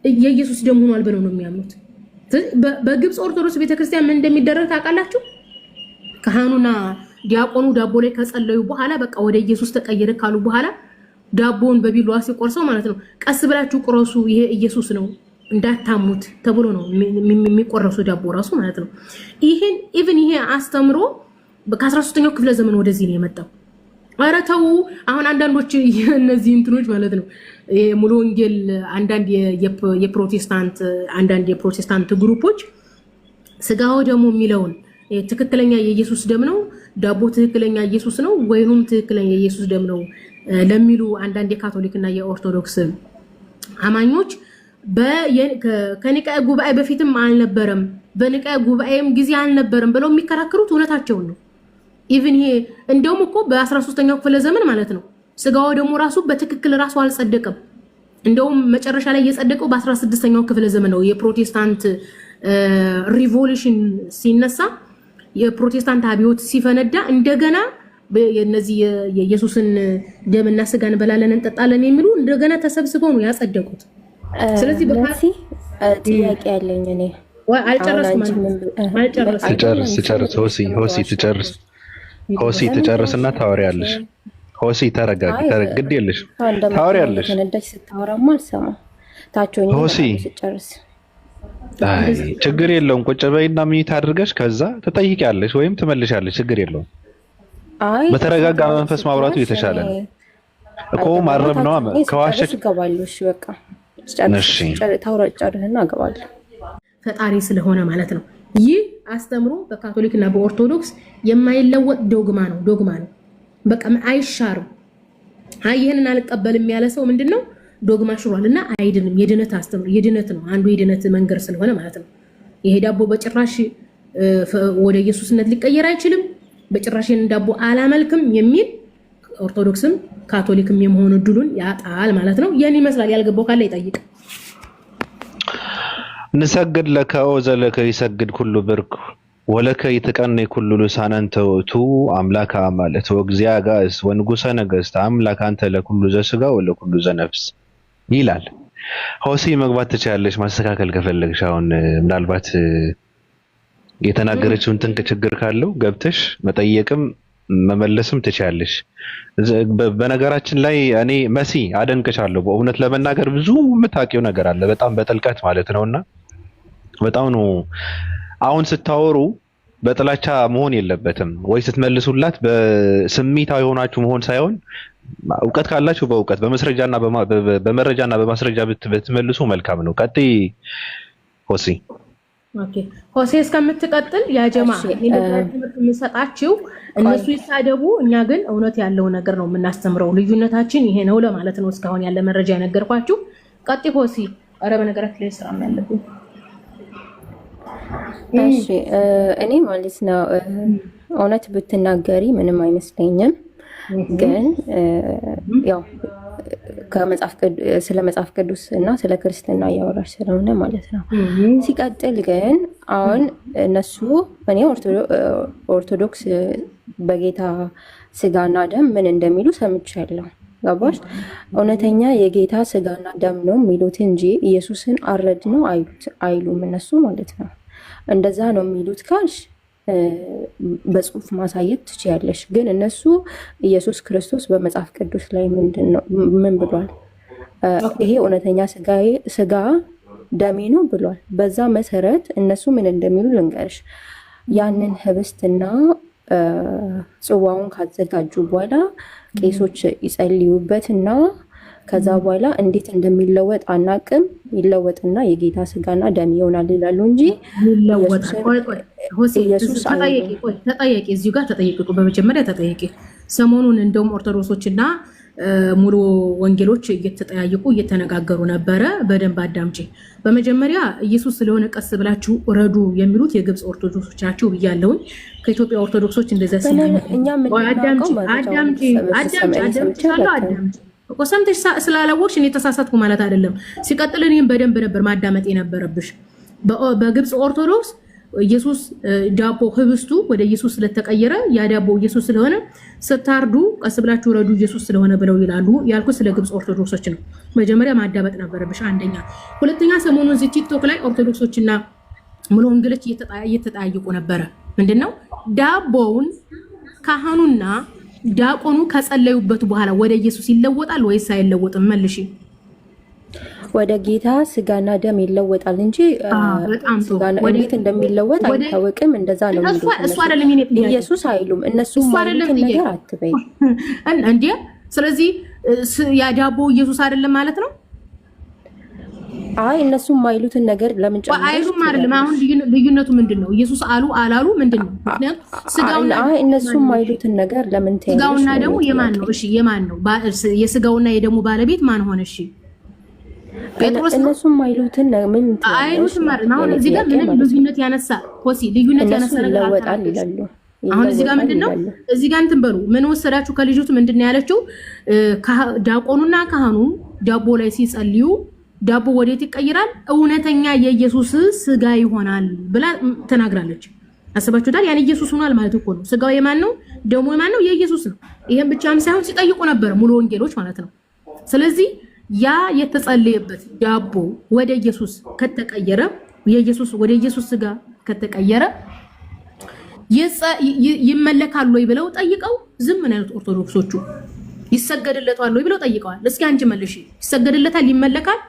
የኢየሱስ ደም ሆኗል ብለው ነው የሚያምኑት። በግብጽ ኦርቶዶክስ ቤተክርስቲያን ምን እንደሚደረግ ታውቃላችሁ? ካህኑና ዲያቆኑ ዳቦ ላይ ከጸለዩ በኋላ በቃ ወደ ኢየሱስ ተቀየረ ካሉ በኋላ ዳቦውን በቢላዋ ሲቆርሰው ማለት ነው ቀስ ብላችሁ ቁረሱ ይሄ ኢየሱስ ነው እንዳታሙት ተብሎ ነው የሚቆረሱ ዳቦ ራሱ ማለት ነው። ይሄን ኢቭን ይሄ አስተምሮ ከ13ኛው ክፍለ ዘመን ወደዚህ ነው የመጣው። ኧረ ተው አሁን አንዳንዶች እነዚህ እንትኖች ማለት ነው ሙሉ ወንጌል አንዳንድ የፕሮቴስታንት ግሩፖች ስጋው ደግሞ የሚለውን ትክክለኛ የኢየሱስ ደም ነው ዳቦ ትክክለኛ ኢየሱስ ነው ወይንም ትክክለኛ የኢየሱስ ደም ነው ለሚሉ አንዳንድ የካቶሊክና የኦርቶዶክስ አማኞች ከኒቃያ ጉባኤ በፊትም አልነበረም በኒቃያ ጉባኤም ጊዜ አልነበረም ብለው የሚከራከሩት እውነታቸውን ነው። ኢቭን ይሄ እንደውም እኮ በ13ኛው ክፍለ ዘመን ማለት ነው ስጋው ደግሞ ራሱ በትክክል ራሱ አልጸደቀም። እንደውም መጨረሻ ላይ የጸደቀው በ16ኛው ክፍለ ዘመን ነው። የፕሮቴስታንት ሪቮሉሽን ሲነሳ የፕሮቴስታንት አብዮት ሲፈነዳ እንደገና የነዚህ የኢየሱስን ደምና ስጋን በላለን እንጠጣለን የሚሉ እንደገና ተሰብስበው ነው ያጸደቁት። ስለዚህ በቃሲ ጥያቄ ያለኝ እኔ አልጨረስኩም። ሆሲ ትጨርስና ታወሪያለሽ። ሆሲ ተረጋጊ፣ ግድ የለሽ ታወሪያለሽ። ተነዳች ስታወራማ አልሰማም። ታቾኝ ሆሲ ስጨርስ ችግር የለውም። ቁጭ በይና ሚዩት አድርገሽ ከዛ ትጠይቂያለሽ ወይም ትመልሻለሽ። ችግር የለውም። አይ በተረጋጋ መንፈስ ማውራቱ የተሻለ ነው እኮ። ማረም ነው ከዋሸች ገባለሁ። እሺ በቃ እሺ ታውራጫለህና አገባለሁ። ፈጣሪ ስለሆነ ማለት ነው። ይህ አስተምሮ በካቶሊክና በኦርቶዶክስ የማይለወጥ ዶግማ ነው። በቃ አይሻርም። አይ ይሄንን አልቀበልም ያለ ሰው ምንድነው ዶግማ ሽሯልና አይድንም። የድነት አስተምሮ የድነት ነው፣ አንዱ የድነት መንገድ ስለሆነ ማለት ነው። ይሄ ዳቦ በጭራሽ ወደ ኢየሱስነት ሊቀየር አይችልም፣ በጭራሽ ይሄን ዳቦ አላመልክም የሚል ኦርቶዶክስም ካቶሊክም የመሆኑ እድሉን ያጣል ማለት ነው። ያን ይመስላል። ያልገባው ካለ ይጠይቅ። ንሰግድ ለከ ወዘለከ ይሰግድ ኩሉ ብርክ ወለከ ይተቀነ ኩሉ ልሳናን ተውቱ አምላካ ማለት ወግዚያ ጋስ ወንጉሰ ነገስት አምላክ አንተ ለኩሉ ዘስጋ ወለኩሉ ዘነፍስ ይላል። ሆሲ መግባት ትችላለሽ ማስተካከል ከፈለግሽ። አሁን ምናልባት የተናገረችውን ጥንቅ ችግር ካለው ገብተሽ መጠየቅም መመለስም ትችላለሽ። በነገራችን ላይ እኔ መሲ አደንቅሻለሁ። በእውነት ለመናገር ብዙ የምታውቂው ነገር አለ በጣም በጥልቀት ማለት ነውና በጣም ነው። አሁን ስታወሩ በጥላቻ መሆን የለበትም ወይ ስትመልሱላት በስሜታዊ ሆናችሁ መሆን ሳይሆን እውቀት ካላችሁ በእውቀት በመረጃና በማስረጃ ብትመልሱ መልካም ነው። ቀጥይ ሆሲ። ኦኬ ሆሲ እስከምትቀጥል ያ ጀማ የምሰጣችሁ እነሱ ይሳደቡ፣ እኛ ግን እውነት ያለው ነገር ነው የምናስተምረው። ልዩነታችን ይሄ ነው ለማለት ነው እስካሁን ያለ መረጃ የነገርኳችሁ። ቀጥይ ሆሲ። ኧረ በነገራችን ላይ ስራ ያለብኝ እሺ እኔ ማለት ነው እውነት ብትናገሪ ምንም አይመስለኝም። ግን ያው ስለ መጽሐፍ ቅዱስ እና ስለ ክርስትና እያወራሽ ስለሆነ ማለት ነው። ሲቀጥል ግን አሁን እነሱ እኔ ኦርቶዶክስ በጌታ ስጋና ደም ምን እንደሚሉ ሰምቻለሁ። ገባሽ? እውነተኛ የጌታ ስጋና ደም ነው የሚሉት እንጂ ኢየሱስን አረድ ነው አይሉም እነሱ ማለት ነው። እንደዛ ነው የሚሉት ካልሽ በጽሁፍ ማሳየት ትችያለሽ። ግን እነሱ ኢየሱስ ክርስቶስ በመጽሐፍ ቅዱስ ላይ ምን ብሏል? ይሄ እውነተኛ ስጋ ደሜ ነው ብሏል። በዛ መሰረት እነሱ ምን እንደሚሉ ልንገርሽ። ያንን ህብስትና ጽዋውን ካዘጋጁ በኋላ ቄሶች ይጸልዩበትና ከዛ በኋላ እንዴት እንደሚለወጥ አናቅም። ይለወጥና የጌታ ስጋና ደም ይሆናል ይላሉ እንጂ ተጠያቂ እዚሁ ጋር ተጠይቁ። በመጀመሪያ ተጠያቂ። ሰሞኑን እንደውም ኦርቶዶክሶችና ሙሉ ወንጌሎች እየተጠያየቁ እየተነጋገሩ ነበረ። በደንብ አዳምጪ። በመጀመሪያ ኢየሱስ ስለሆነ ቀስ ብላችሁ ረዱ የሚሉት የግብጽ ኦርቶዶክሶች ናቸው ብያለሁኝ። ከኢትዮጵያ ኦርቶዶክሶች እንደዛ ሰምተሽ ስላላወቅሽ እኔ ተሳሳትኩ ማለት አይደለም። ሲቀጥል እኔም በደንብ ነበር ማዳመጥ የነበረብሽ። በግብጽ ኦርቶዶክስ ኢየሱስ ዳቦ ህብስቱ ወደ ኢየሱስ ስለተቀየረ ያ ዳቦ ኢየሱስ ስለሆነ ስታርዱ ቀስ ብላችሁ ረዱ ኢየሱስ ስለሆነ ብለው ይላሉ ያልኩት ስለ ግብጽ ኦርቶዶክሶች ነው። መጀመሪያ ማዳመጥ ነበረብሽ አንደኛ። ሁለተኛ ሰሞኑን እዚህ ቲክቶክ ላይ ኦርቶዶክሶችና ሙሉ ወንጌሎች እየተጠያየቁ ነበረ። ምንድነው ዳቦውን ካህኑና ዲያቆኑ ከጸለዩበት በኋላ ወደ ኢየሱስ ይለወጣል ወይስ አይለወጥም? መልሺ። ወደ ጌታ ስጋና ደም ይለወጣል እንጂ ስጋና እንዴት እንደሚለወጥ አይታወቅም። እንደዛ ነው የሚሉት ኢየሱስ አይሉም እነሱ ማለት ነገር አትበይ እንዴ። ስለዚህ ያ ዳቦ ኢየሱስ አይደለም ማለት ነው። አይ እነሱ ማይሉትን ነገር ለምን ጨምረሽ አይሉም አይደለም። አሁን ልዩነቱ ምንድነው? ኢየሱስ አሉ አላሉ ምንድነው? ምክንያቱም ስጋውና አይ እነሱ ማይሉትን ነገር ለምን ተይኝ? ስጋውና ደግሞ የማን ነው? እሺ የማን ነው? የስጋውና የደሙ ባለቤት ማን ሆነ? እሺ ጴጥሮስ። እነሱ ማይሉትን ምን አይሉትም ማለት ነው። አሁን እዚህ ጋር ምንም ልዩነት ያነሳ ወሲ ልዩነት ያነሳ ነገር ይለወጣል ይላሉ። አሁን እዚህ ጋር ምንድነው እዚህ ጋር እንትን በሉ ምን ወሰዳችሁ ከልጅቱ ምንድነው ያለችው ዲያቆኑና ካህኑ ዳቦ ላይ ሲጸልዩ ዳቦ ወዴት ይቀየራል እውነተኛ የኢየሱስ ስጋ ይሆናል ብላ ተናግራለች አሰባችሁታል ያን ኢየሱስ ሆኗል ማለት እኮ ነው ስጋው የማን ነው ደሙ የማን ነው የኢየሱስ ነው ይሄን ብቻም ሳይሆን ሲጠይቁ ነበር ሙሉ ወንጌሎች ማለት ነው ስለዚህ ያ የተጸለየበት ዳቦ ወደ ኢየሱስ ከተቀየረ የኢየሱስ ወደ ኢየሱስ ስጋ ከተቀየረ ይመለካል ወይ ብለው ጠይቀው ዝም ነው ያሉት ኦርቶዶክሶቹ ይሰገድለታል ወይ ብለው ጠይቀዋል እስኪ አንቺ መልሺ ይሰገድለታል ይመለካል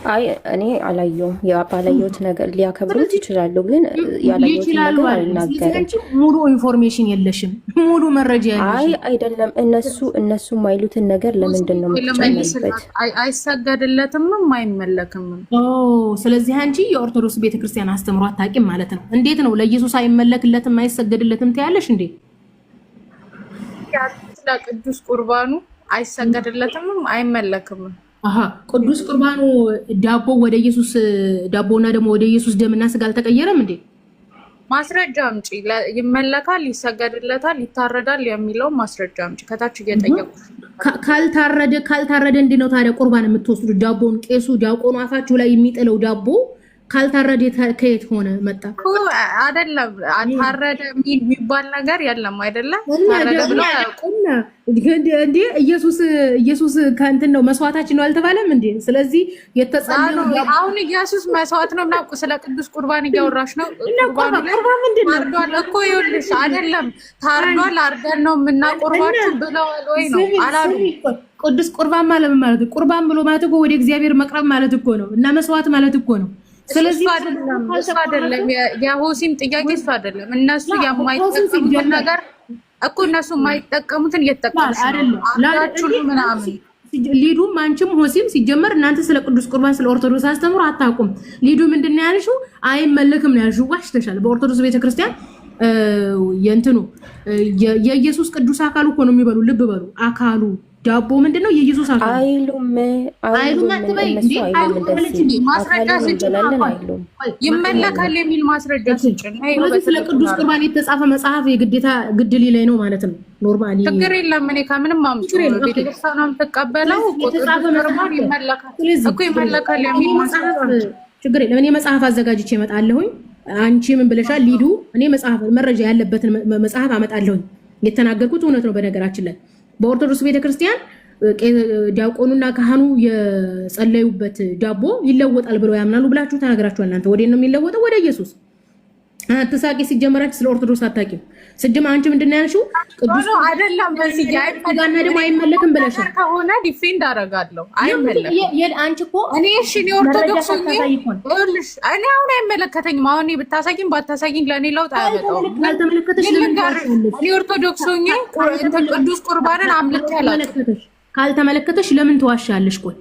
አይ እኔ አላየሁም ያባላየሁት ነገር ሊያከብሩት ይችላሉ ግን ያላየሁት ነገር አልናገርም ሙሉ ኢንፎርሜሽን የለሽም ሙሉ መረጃ የለሽም አይ አይደለም እነሱ ማይሉትን ነገር ለምንድን ነው የምትጨምሩበት አይሰገድለትም አይመለክም ስለዚህ አንቺ የኦርቶዶክስ ቤተክርስቲያን አስተምሮ አታውቂም ማለት ነው እንዴት ነው ለኢየሱስ አይመለክለትም አይሰገድለትም ትያለሽ እንዴ ቅዱስ ቁርባኑ አይሰገድለትም አይመለክም ቅዱስ ቁርባኑ ዳቦ ወደ ኢየሱስ ዳቦና ደግሞ ወደ ኢየሱስ ደምና ስጋ አልተቀየረም እንዴ ማስረጃ አምጪ ይመለካል ይሰገድለታል ይታረዳል የሚለው ማስረጃ አምጪ ከታች እየጠየቁ ካልታረደ እንዴ ነው ታዲያ ቁርባን የምትወስዱ ዳቦን ቄሱ ዲያቆኑ አፋችሁ ላይ የሚጥለው ዳቦ ካልታረደ ከየት ሆነ መጣ አይደለም ታረደ የሚባል ነገር የለም አይደለም ታረደ ብሎ እንዴ ኢየሱስ ከእንትን ነው መስዋዕታችን ነው አልተባለም እንዴ ስለዚህ የተጸለየው አሁን ኢየሱስ መስዋዕት ነው እና ስለ ቅዱስ ቁርባን እያወራሽ ነው ቁርባን ምንድነው ታርዷል እኮ ይኸውልሽ አይደለም ታርዷል አርደን ነው የምናቆርባችሁ ብለዋል ወይ ነው አላሉ ቅዱስ ቁርባን ማለት ቁርባን ብሎ ማለት እኮ ወደ እግዚአብሔር መቅረብ ማለት እኮ ነው እና መስዋዕት ማለት እኮ ነው ስለዚህ አይደለም የሆሲም ጥያቄ እሱ አይደለም እነሱ የማይጠቀሙት ነገር እኮ እነሱ የማይጠቀሙትን እየተጠቀሙሽ አይደለም ምናምን ሊዱም አንቺም ሆሲም ሲጀመር እናንተ ስለ ቅዱስ ቁርባን ስለ ኦርቶዶክስ አስተምሮ አታውቁም ሊዱ ምንድነው ያልሽው አይመለክም ነው ያልሽው ዋሽተሻል በኦርቶዶክስ ቤተክርስቲያን የእንትኑ የኢየሱስ ቅዱስ አካሉ እኮ ነው የሚበሉ ልብ በሉ አካሉ ዳቦ ምንድነው የኢየሱስ አካል አይሉም አትበይ እንዴ ማስረጃ ስጭኝ ይመለካል የሚል ማስረጃ ስጭኝ ስለ ቅዱስ ቁርባን የተጻፈ መጽሐፍ የግዴታ ግድል ላይ ነው ማለት ነው ኖርማሊ ችግር የለም እኔ ከምንም አምጪ ቤተክርስቲያኗም ተቀበለው የተጻፈ መጽሐፍ ይመለካል የሚል መጽሐፍ ችግር የለም እኔ መጽሐፍ አዘጋጅቼ እመጣለሁኝ አንቺ ምን ብለሻል ሊዱ እኔ መጽሐፍ መረጃ ያለበትን መጽሐፍ አመጣለሁኝ የተናገርኩት እውነት ነው በነገራችን ላይ በኦርቶዶክስ ቤተክርስቲያን ዲያቆኑና ካህኑ የጸለዩበት ዳቦ ይለወጣል ብለው ያምናሉ ብላችሁ ተናግራችኋል እናንተ ወዴት ነው የሚለወጠው ወደ ኢየሱስ አትሳቂ ሲጀመራችሁ ስለ ኦርቶዶክስ አታውቂም ሲጀመር አንቺ ምንድነው ያልሽው ቅዱስ አይደለም በዚህ ጋና ደግሞ አይመለክም ብለሻል ከሆነ ዲፌንድ አደርጋለሁ አይመለክም አንቺ እኮ እኔ እሺ ነው ኦርቶዶክስ ነኝ እኔ አሁን አይመለከተኝም አሁን ብታሳቂኝ ባታሳቂኝ ለኔ ለውጥ አያመጣውም ካልተመለከተሽ እኔ ኦርቶዶክስ ነኝ ቅዱስ ቁርባንን አምልክ ያላችሁ ካልተመለከተሽ ለምን ተዋሻለሽ ቆይ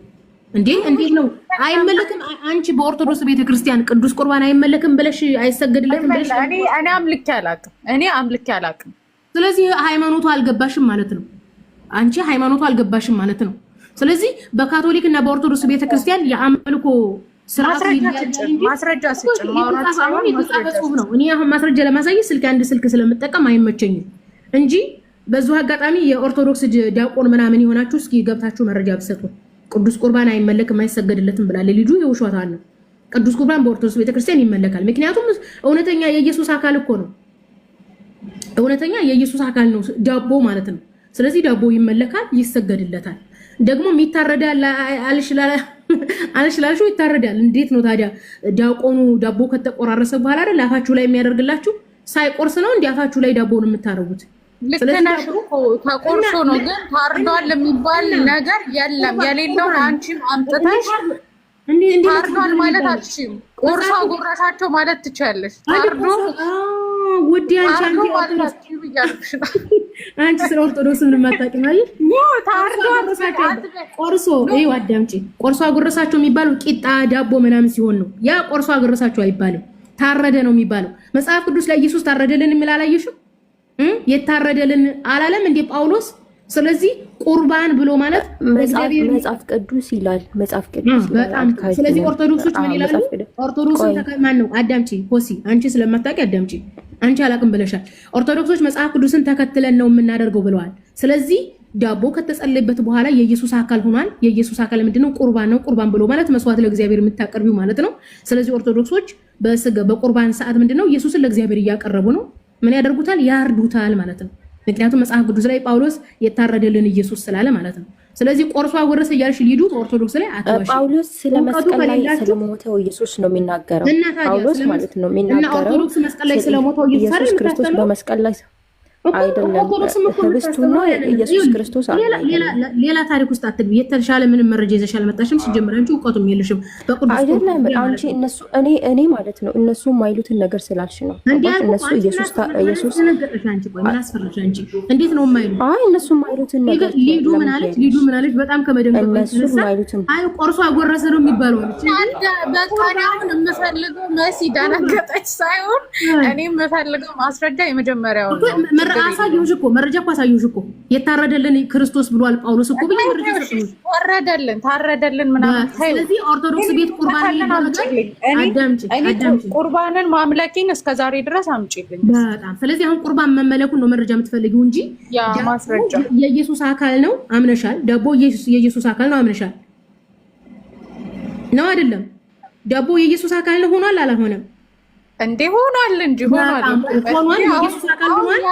እንዴት ነው አይመለክም አንቺ በኦርቶዶክስ ቤተክርስቲያን ቅዱስ ቁርባን አይመለክም ብለሽ አይሰገድለትም ብለሽ እኔ አምልክ ያላቅም ስለዚህ ሃይማኖቱ አልገባሽም ማለት ነው አንቺ ሃይማኖቱ አልገባሽም ማለት ነው ስለዚህ በካቶሊክ እና በኦርቶዶክስ ቤተክርስቲያን የአምልኮ ስርዓት ማስረጃ ስጭኝ ማውራት ሳይሆን ማስረጃ ነው እኔ አሁን ማስረጃ ለማሳየት አንድ ስልክ ስለምጠቀም አይመቸኝም እንጂ በዙ አጋጣሚ የኦርቶዶክስ ዲያቆን ምናምን ይሆናችሁ እስኪ ገብታችሁ መረጃ ብትሰጡ ቅዱስ ቁርባን አይመለክም አይሰገድለትም ብላለ ልጁ የውሸታል ነው ቅዱስ ቁርባን በኦርቶዶክስ ቤተክርስቲያን ይመለካል ምክንያቱም እውነተኛ የኢየሱስ አካል እኮ ነው እውነተኛ የኢየሱስ አካል ነው ዳቦ ማለት ነው ስለዚህ ዳቦ ይመለካል ይሰገድለታል ደግሞ ይታረዳል አልሽላልሹ ይታረዳል እንዴት ነው ታዲያ ዲያቆኑ ዳቦ ከተቆራረሰ በኋላ አይደል አፋችሁ ላይ የሚያደርግላችሁ ሳይቆርስ ነው እንዴ አፋችሁ ላይ ዳቦውን የምታረጉት ልክነሽ ተቆርሶ ነው ግን ታርዷል የሚባል ነገር የለም የሌለውን አንቺም አምጥተሽ ታርዷል ማለት አትችይም ቆርሶ ጉራሻቸው ማለት ትችያለሽ ታርዶ ውድ አንቺ ስለ ኦርቶዶክስ ምንም አታውቂም አይደል ቆርሶ ይኸው አዳምጪ ቆርሶ አጎረሳቸው የሚባለው ቂጣ ዳቦ ምናምን ሲሆን ነው ያ ቆርሶ አጎረሳቸው አይባልም ታረደ ነው የሚባለው መጽሐፍ ቅዱስ ላይ ኢየሱስ ታረደልን የሚል አላየሽም የታረደልን አላለም እንዴ ጳውሎስ ስለዚህ ቁርባን ብሎ ማለት መጽሐፍ ቅዱስ ይላል። መጽሐፍ ቅዱስ በጣም ስለዚህ ኦርቶዶክሶች ምን ይላሉ? ኦርቶዶክስን ተከማን ነው። አዳምጪ ሆሲ፣ አንቺ ስለማታውቂ አዳምጪ። አንቺ አላቅም ብለሻል። ኦርቶዶክሶች መጽሐፍ ቅዱስን ተከትለን ነው የምናደርገው ብለዋል። ስለዚህ ዳቦ ከተጸለየበት በኋላ የኢየሱስ አካል ሆኗል። የኢየሱስ አካል ምንድነው? ቁርባን ነው። ቁርባን ብሎ ማለት መስዋዕት ለእግዚአብሔር የምታቀርቢው ማለት ነው። ስለዚህ ኦርቶዶክሶች በቁርባን ሰዓት ምንድነው? ኢየሱስን ለእግዚአብሔር እያቀረቡ ነው። ምን ያደርጉታል? ያርዱታል ማለት ነው። ምክንያቱም መጽሐፍ ቅዱስ ላይ ጳውሎስ የታረደልን ኢየሱስ ስላለ ማለት ነው። ስለዚህ ቆርሶ አወረሰ እያልሽ ሊዱ በኦርቶዶክስ ላይ አትዋሽ። ጳውሎስ ስለመስቀል ላይ ስለሞተው ኢየሱስ ነው የሚናገረው። ጳውሎስ ማለት ነው የሚናገረው እና ኦርቶዶክስ መስቀል ላይ ስለሞተው ኢየሱስ ክርስቶስ በመስቀል ላይ አይደለም። ህብስቱና ኢየሱስ ክርስቶስ ሌላ ታሪክ ውስጥ አትግቢ። የተሻለ ምንም መረጃ ይዘሻል መጣሽም። ሲጀምር አንቺ እውቀቱም የለሽም በቅዱስ አይደለም። አንቺ እነሱ እኔ ማለት ነው እነሱ የማይሉትን ነገር ስላልሽ ነው። እነሱ ኢየሱስ ነገርሽ አንቺ ቆይ ምን አስፈራሽ አንቺ? እንዴት ነው የማይሉ? አይ እነሱ የማይሉትን ነገር ሊዱ ምን አለች? በጣም ከመደንገጥ እነሱ የማይሉትን አይ ቆርሶ አጎረሰ ነው የሚባለው አለች። በቃ አሁን የምፈልገው መሲ ደነገጠች ሳይሆን እኔ የምፈልገው ማስረጃ የመጀመሪያው ነው። አሳየሁሽ እኮ መረጃ እኮ አሳየሁሽ እኮ የታረደልን ክርስቶስ ብሏል ጳውሎስ እኮ ብዬ መረጃ ሰጥቶሽ ታረደልን ምናምን። ስለዚህ ኦርቶዶክስ ቤት ቁርባን አዳምጪ ቁርባንን ማምለኪን እስከዛሬ ድረስ አምጪልኝ በጣም። ስለዚህ አሁን ቁርባን መመለኩን ነው መረጃ የምትፈልጊው እንጂ ያ ማስረጃ የኢየሱስ አካል ነው አምነሻል። ዳቦ የኢየሱስ አካል ነው አምነሻል ነው አይደለም? ዳቦ የኢየሱስ አካል ነው ሆኗል አላልሆነም? እንዴ ሆኗል እንጂ ሆኗል። የኢየሱስ አካል ሆኗል።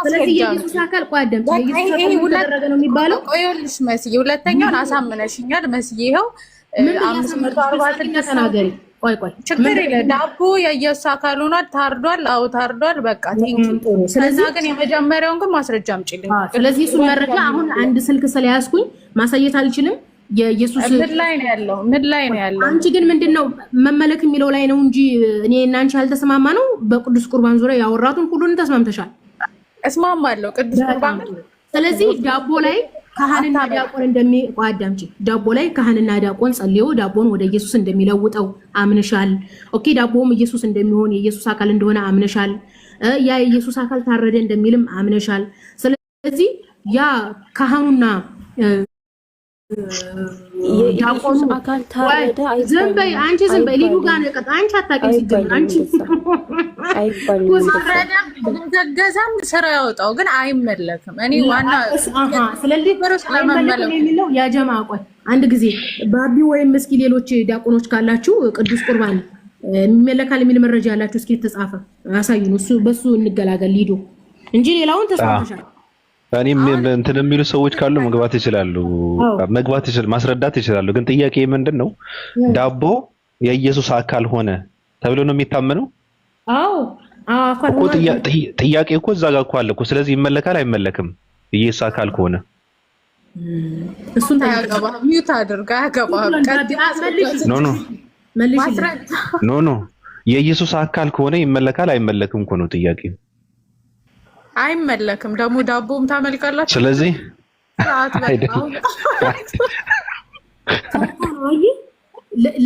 ስለዚህ የኢየሱስ አካል ቆያደም የኢየሱስ አካል ተደረገ ነው የሚባለው። ቆይልሽ መስዬ ሁለተኛውን አሳምነሽኛል መስዬ። ይኸው 546 ተናገሪ። ቆይ ችግር የለ። ዳቦ የኢየሱስ አካል ሆኗል። ታርዷል። አዎ ታርዷል። በቃ ቴንኪው። ስለዚህ ግን የመጀመሪያውን ግን ማስረጃ አምጪልኝ። ስለዚህ እሱ መረጃ አሁን አንድ ስልክ ስለያዝኩኝ ማሳየት አልችልም። የኢየሱስ ምን ላይ ነው ያለው? አንቺ ግን ምንድነው መመለክ የሚለው ላይ ነው እንጂ እኔ እና አንቺ ያልተስማማ ነው። በቅዱስ ቁርባን ዙሪያ ያወራቱን ሁሉን ተስማምተሻል። እስማማለሁ ቅዱስ ቁርባን። ስለዚህ ዳቦ ላይ ካህንና ዲያቆን አዳምጪ። ዳቦ ላይ ካህንና ዲያቆን ጸልዮ ዳቦን ወደ ኢየሱስ እንደሚለውጠው አምነሻል። ኦኬ ዳቦም ኢየሱስ እንደሚሆን የኢየሱስ አካል እንደሆነ አምነሻል። ያ የኢየሱስ አካል ታረደ እንደሚልም አምነሻል። ስለዚህ ያ ካህኑና የኢየሱስ አካል ታረደ ዝም በይ አንቺ፣ ዝም በይ ሊዱ ጋር ነው። አንቺ አታውቂም ሲጀምር አንቺ ገዛም ስራ ያወጣው ግን አይመለክም። እኔ ዋና ስለዚህ አይመለክም የሚለው ያ ጀማ ቆይ አንድ ጊዜ ባቢ ወይም እስኪ ሌሎች ዲያቆኖች ካላችሁ ቅዱስ ቁርባን የሚመለካል የሚል መረጃ ያላችሁ እስኪ ተጻፈ አሳዩን። እሱ በሱ እንገላገል ሊዱ እንጂ ሌላውን ተሳተሻል። እኔም እንትን የሚሉ ሰዎች ካሉ መግባት ይችላሉ፣ ማስረዳት ይችላሉ። ግን ጥያቄ ምንድነው? ዳቦ የኢየሱስ አካል ሆነ ተብሎ ነው የሚታመነው? አዎ አካል እኮ ጥያቄ እኮ እዛ ጋር እኮ አለ እኮ። ስለዚህ ይመለካል አይመለክም? የኢየሱስ አካል ከሆነ እሱን ታያገባ ሚውት አድርጋ ያገባ ኖ የኢየሱስ አካል ከሆነ ይመለካል አይመለክም እኮ ነው ጥያቄ። አይመለክም ደግሞ ዳቦም ታመልካላችሁ። ስለዚህ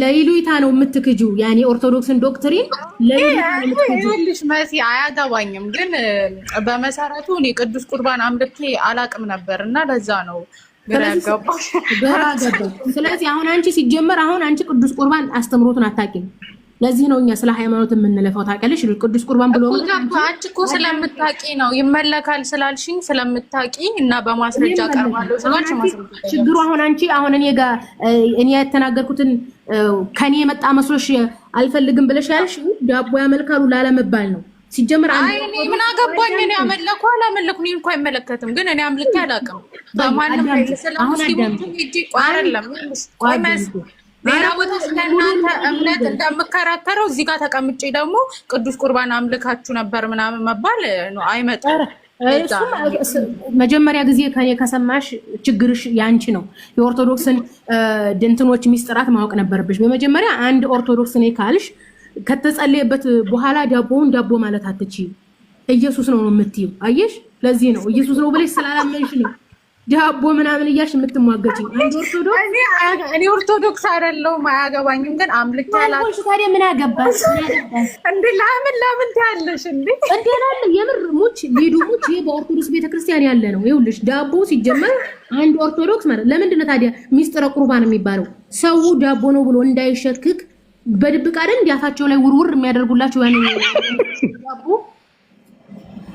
ለይሉኝታ ነው የምትክጁ። ያኔ ኦርቶዶክስን ዶክትሪን ለይሉኝታ መሲ አያገባኝም። ግን በመሰረቱ እኔ ቅዱስ ቁርባን አምልኬ አላቅም ነበር እና ለዛ ነው ግራ ያጋባው። ስለዚህ አሁን አንቺ ሲጀመር አሁን አንቺ ቅዱስ ቁርባን አስተምሮቱን አታውቂም። ለዚህ ነው እኛ ስለ ሃይማኖት የምንለፈው። ታውቂያለሽ ቅዱስ ቁርባን ብሎ አንቺ እኮ ስለምታውቂ ነው ይመለካል ስላልሽኝ ስለምታውቂ እና በማስረጃ ቀርባለሁ ስላልሽ ማስረጃ ችግሩ አሁን አንቺ አሁን እኔ የተናገርኩትን ከኔ የመጣ መስሎሽ አልፈልግም ብለሽ ያልሽ ዳቦ ያመልካሉ ላለመባል ነው። ሲጀምር አይ እኔ ምን አገባኝ? እኔ አመለኩ አላመለኩ እኔን እንኳን አይመለከትም። ግን እኔ አምልኬ አላውቅም። በማንም ስለሙስሊሞች እንጂ አይደለም ሌላ ቦታ ስለእናንተ እምነት እንደምከራከረው እዚህ ጋር ተቀምጬ ደግሞ ቅዱስ ቁርባን አምልካችሁ ነበር ምናምን መባል አይመጣም። መጀመሪያ ጊዜ ከኔ ከሰማሽ ችግርሽ ያንቺ ነው። የኦርቶዶክስን ድንትኖች ሚስጥራት ማወቅ ነበረብሽ። በመጀመሪያ አንድ ኦርቶዶክስ ነኝ ካልሽ ከተጸለየበት በኋላ ዳቦውን ዳቦ ማለት አትችይም። ኢየሱስ ነው የምትይው። አየሽ፣ ለዚህ ነው ኢየሱስ ነው ብለሽ ስላላመንሽ ነው። ዳቦ ምናምን እያልሽ የምትሟገችኝ አንድ ኦርቶዶክስ እኔ ኦርቶዶክስ አይደለሁም አያገባኝም። ግን አምልክ ያላችሁ ታዲያ ምን አገባሽ እንዴ? ለምን ታያለሽ እንዴ? እንደናለ የምር ሙች ሊዱ ሙች በኦርቶዶክስ ቤተክርስቲያን ያለ ነው። ይኸውልሽ ዳቦ ሲጀመር አንድ ኦርቶዶክስ ማለት ለምንድን ነው ታዲያ ሚስጥረ ቁርባን የሚባለው? ሰው ዳቦ ነው ብሎ እንዳይሸክክ በድብቅ አይደል እንዲያፋቸው ላይ ውርውር የሚያደርጉላቸው ያን ዳቦ።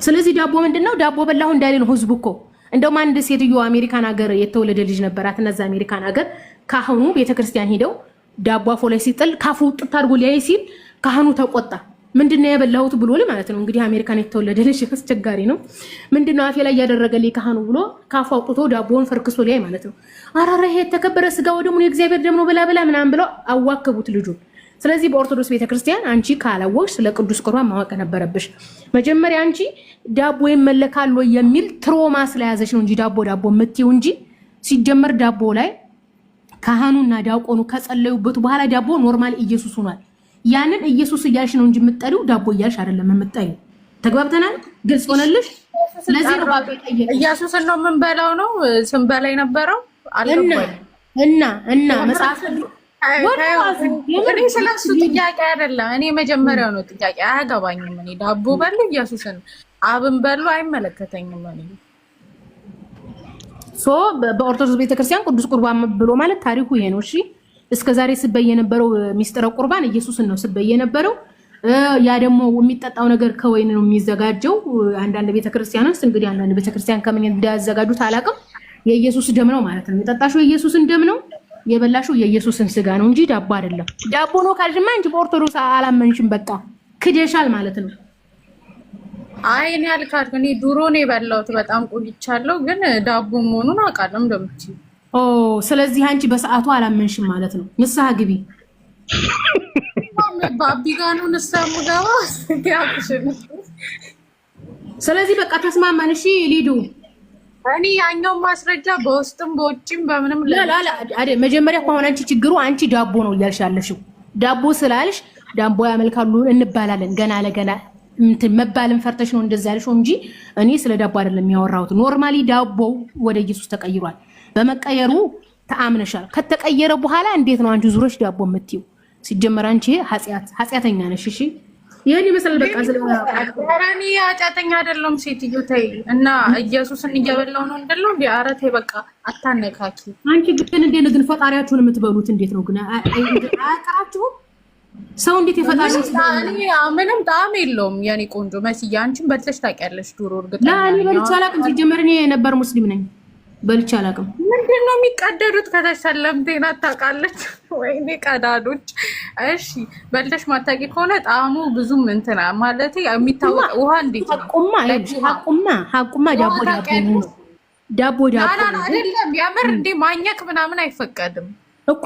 ስለዚህ ዳቦ ምንድነው? ዳቦ በላሁ እንዳለ ነው ህዝቡ እኮ። እንደውም አንድ ሴትዮ አሜሪካን ሀገር የተወለደ ልጅ ነበራት። እነዛ አሜሪካን ሀገር ካህኑ ቤተክርስቲያን ሄደው ዳቦ አፎ ላይ ሲጥል ካፉ ጥጥ አድርጎ ሊያይ ሲል ካህኑ ተቆጣ። ምንድነው የበላሁት ብሎ ማለት ነው። እንግዲህ አሜሪካን የተወለደ ልጅ አስቸጋሪ ነው። ምንድነው አፌ ላይ ያደረገልኝ ካህኑ ብሎ ካፉ አውጥቶ ዳቦውን ፈርክሶ ሊያይ ማለት ነው። አራራ ይሄ የተከበረ ስጋ ወደሙ የእግዚአብሔር ደም ነው ብላ ምናምን ብለው አዋከቡት ልጁን። ስለዚህ በኦርቶዶክስ ቤተክርስቲያን አንቺ ካላወቅሽ ስለ ቅዱስ ቁርባን ማወቅ ነበረብሽ። መጀመሪያ አንቺ ዳቦ ይመለካል የሚል ትሮማ ስለያዘሽ ነው እንጂ ዳቦ የምትይው እንጂ ሲጀመር ዳቦ ላይ ካህኑና ዲያቆኑ ከጸለዩበት በኋላ ዳቦ ኖርማል ኢየሱስ ሆኗል። ያንን ኢየሱስ እያልሽ ነው እንጂ የምትጠሪው ዳቦ እያልሽ አይደለም የምትጠሪው። ተግባብተናል? ግልጽ ሆነልሽ? ስለዚህ ነው ባባ ጠየቀ። ኢየሱስን ነው የምንበላው ነው ስንበላ የነበረው አልገባኝም። እና መጽሐፍ እኔ ስለሱ ጥያቄ አይደለም። እኔ መጀመሪያው ነው ጥያቄ አያገባኝም። እኔ ዳቦ በሉ ኢየሱስን አብን በሉ አይመለከተኝም። እኔ በኦርቶዶክስ ቤተክርስቲያን ቅዱስ ቁርባን ብሎ ማለት ታሪኩ ይሄ ነው። እሺ እስከዛሬ ስበይ የነበረው ሚስጥረ ቁርባን ኢየሱስን ነው ስበይ የነበረው። ያ ደግሞ የሚጠጣው ነገር ከወይን ነው የሚዘጋጀው። አንዳንድ ቤተክርስቲያኖች እንግዲህ አንዳንድ ቤተክርስቲያን ከምን እንዳያዘጋጁት አላውቅም። የኢየሱስ ደም ነው ማለት ነው። የጠጣሽው የኢየሱስን ደም ነው፣ የበላሽው የኢየሱስን ስጋ ነው እንጂ ዳቦ አይደለም። ዳቦ ነው ካልሽማ አንቺ በኦርቶዶክስ አላመንሽም፣ በቃ ክደሻል ማለት ነው። አይ እኔ አልካድኩም። እኔ ድሮ ነው የበላሁት፣ በጣም ቆይቻለሁ። ግን ዳቦ መሆኑን አውቃለሁ እንደምትይ። ስለዚህ አንቺ በሰዓቱ አላመንሽም ማለት ነው። ንስሐ ግቢ። ባቢ ጋር ነው ንስሐ የምገባው። ስለዚህ በቃ ተስማማን። እሺ ሊዱ እኔ ያኛው ማስረጃ በውስጥም በውጭም በምንም መጀመሪያ ከሆነ አንቺ ችግሩ አንቺ ዳቦ ነው እያልሽ ያለሽው። ዳቦ ስላልሽ ዳቦ ያመልካሉ እንባላለን። ገና ለገና እንትን መባልን ፈርተሽ ነው እንደዛ ያልሽው እንጂ እኔ ስለ ዳቦ አይደለም የሚያወራሁት። ኖርማሊ ዳቦ ወደ ኢየሱስ ተቀይሯል። በመቀየሩ ተአምነሻል። ከተቀየረ በኋላ እንዴት ነው አንቺ ዙሮሽ ዳቦ የምትይው? ሲጀመር አንቺ ኃጢአተኛ ነሽ። እሺ ይሄን ይመስላል። በቃ ስለራኒ ኃጢአተኛ አይደለም ሴትዮ ተይ። እና ኢየሱስን እየበላው ነው እንደለው ቢያረቴ በቃ አታነካኪ። አንቺ ግን ፈጣሪያችሁን የምትበሉት እንዴት ነው ግን? አያቀራችሁ ሰው እንዴት ይፈጣሪ? ምንም ጣዕም የለውም የኔ ቆንጆ መስዬ። አንቺም በልተሽ ታውቂያለሽ ድሮ? እርግጠኛ ነኝ። በልቼ አላውቅም። ሲጀመር እኔ ነበር ሙስሊም ነኝ። በልቼ አላውቅም። ምንድን ነው የሚቀደዱት? ከተሰለምቴና ታውቃለች ወይኔ ቀዳዶች። እሺ በልተሽ ማታውቂ ከሆነ ጣዕሙ ብዙም እንትና ማለት የሚታወቅ ውሃ እንዴት ነው? ሀቁማ ዳቦ አይደለም። የምር እንደ ማኘክ ምናምን አይፈቀድም እኮ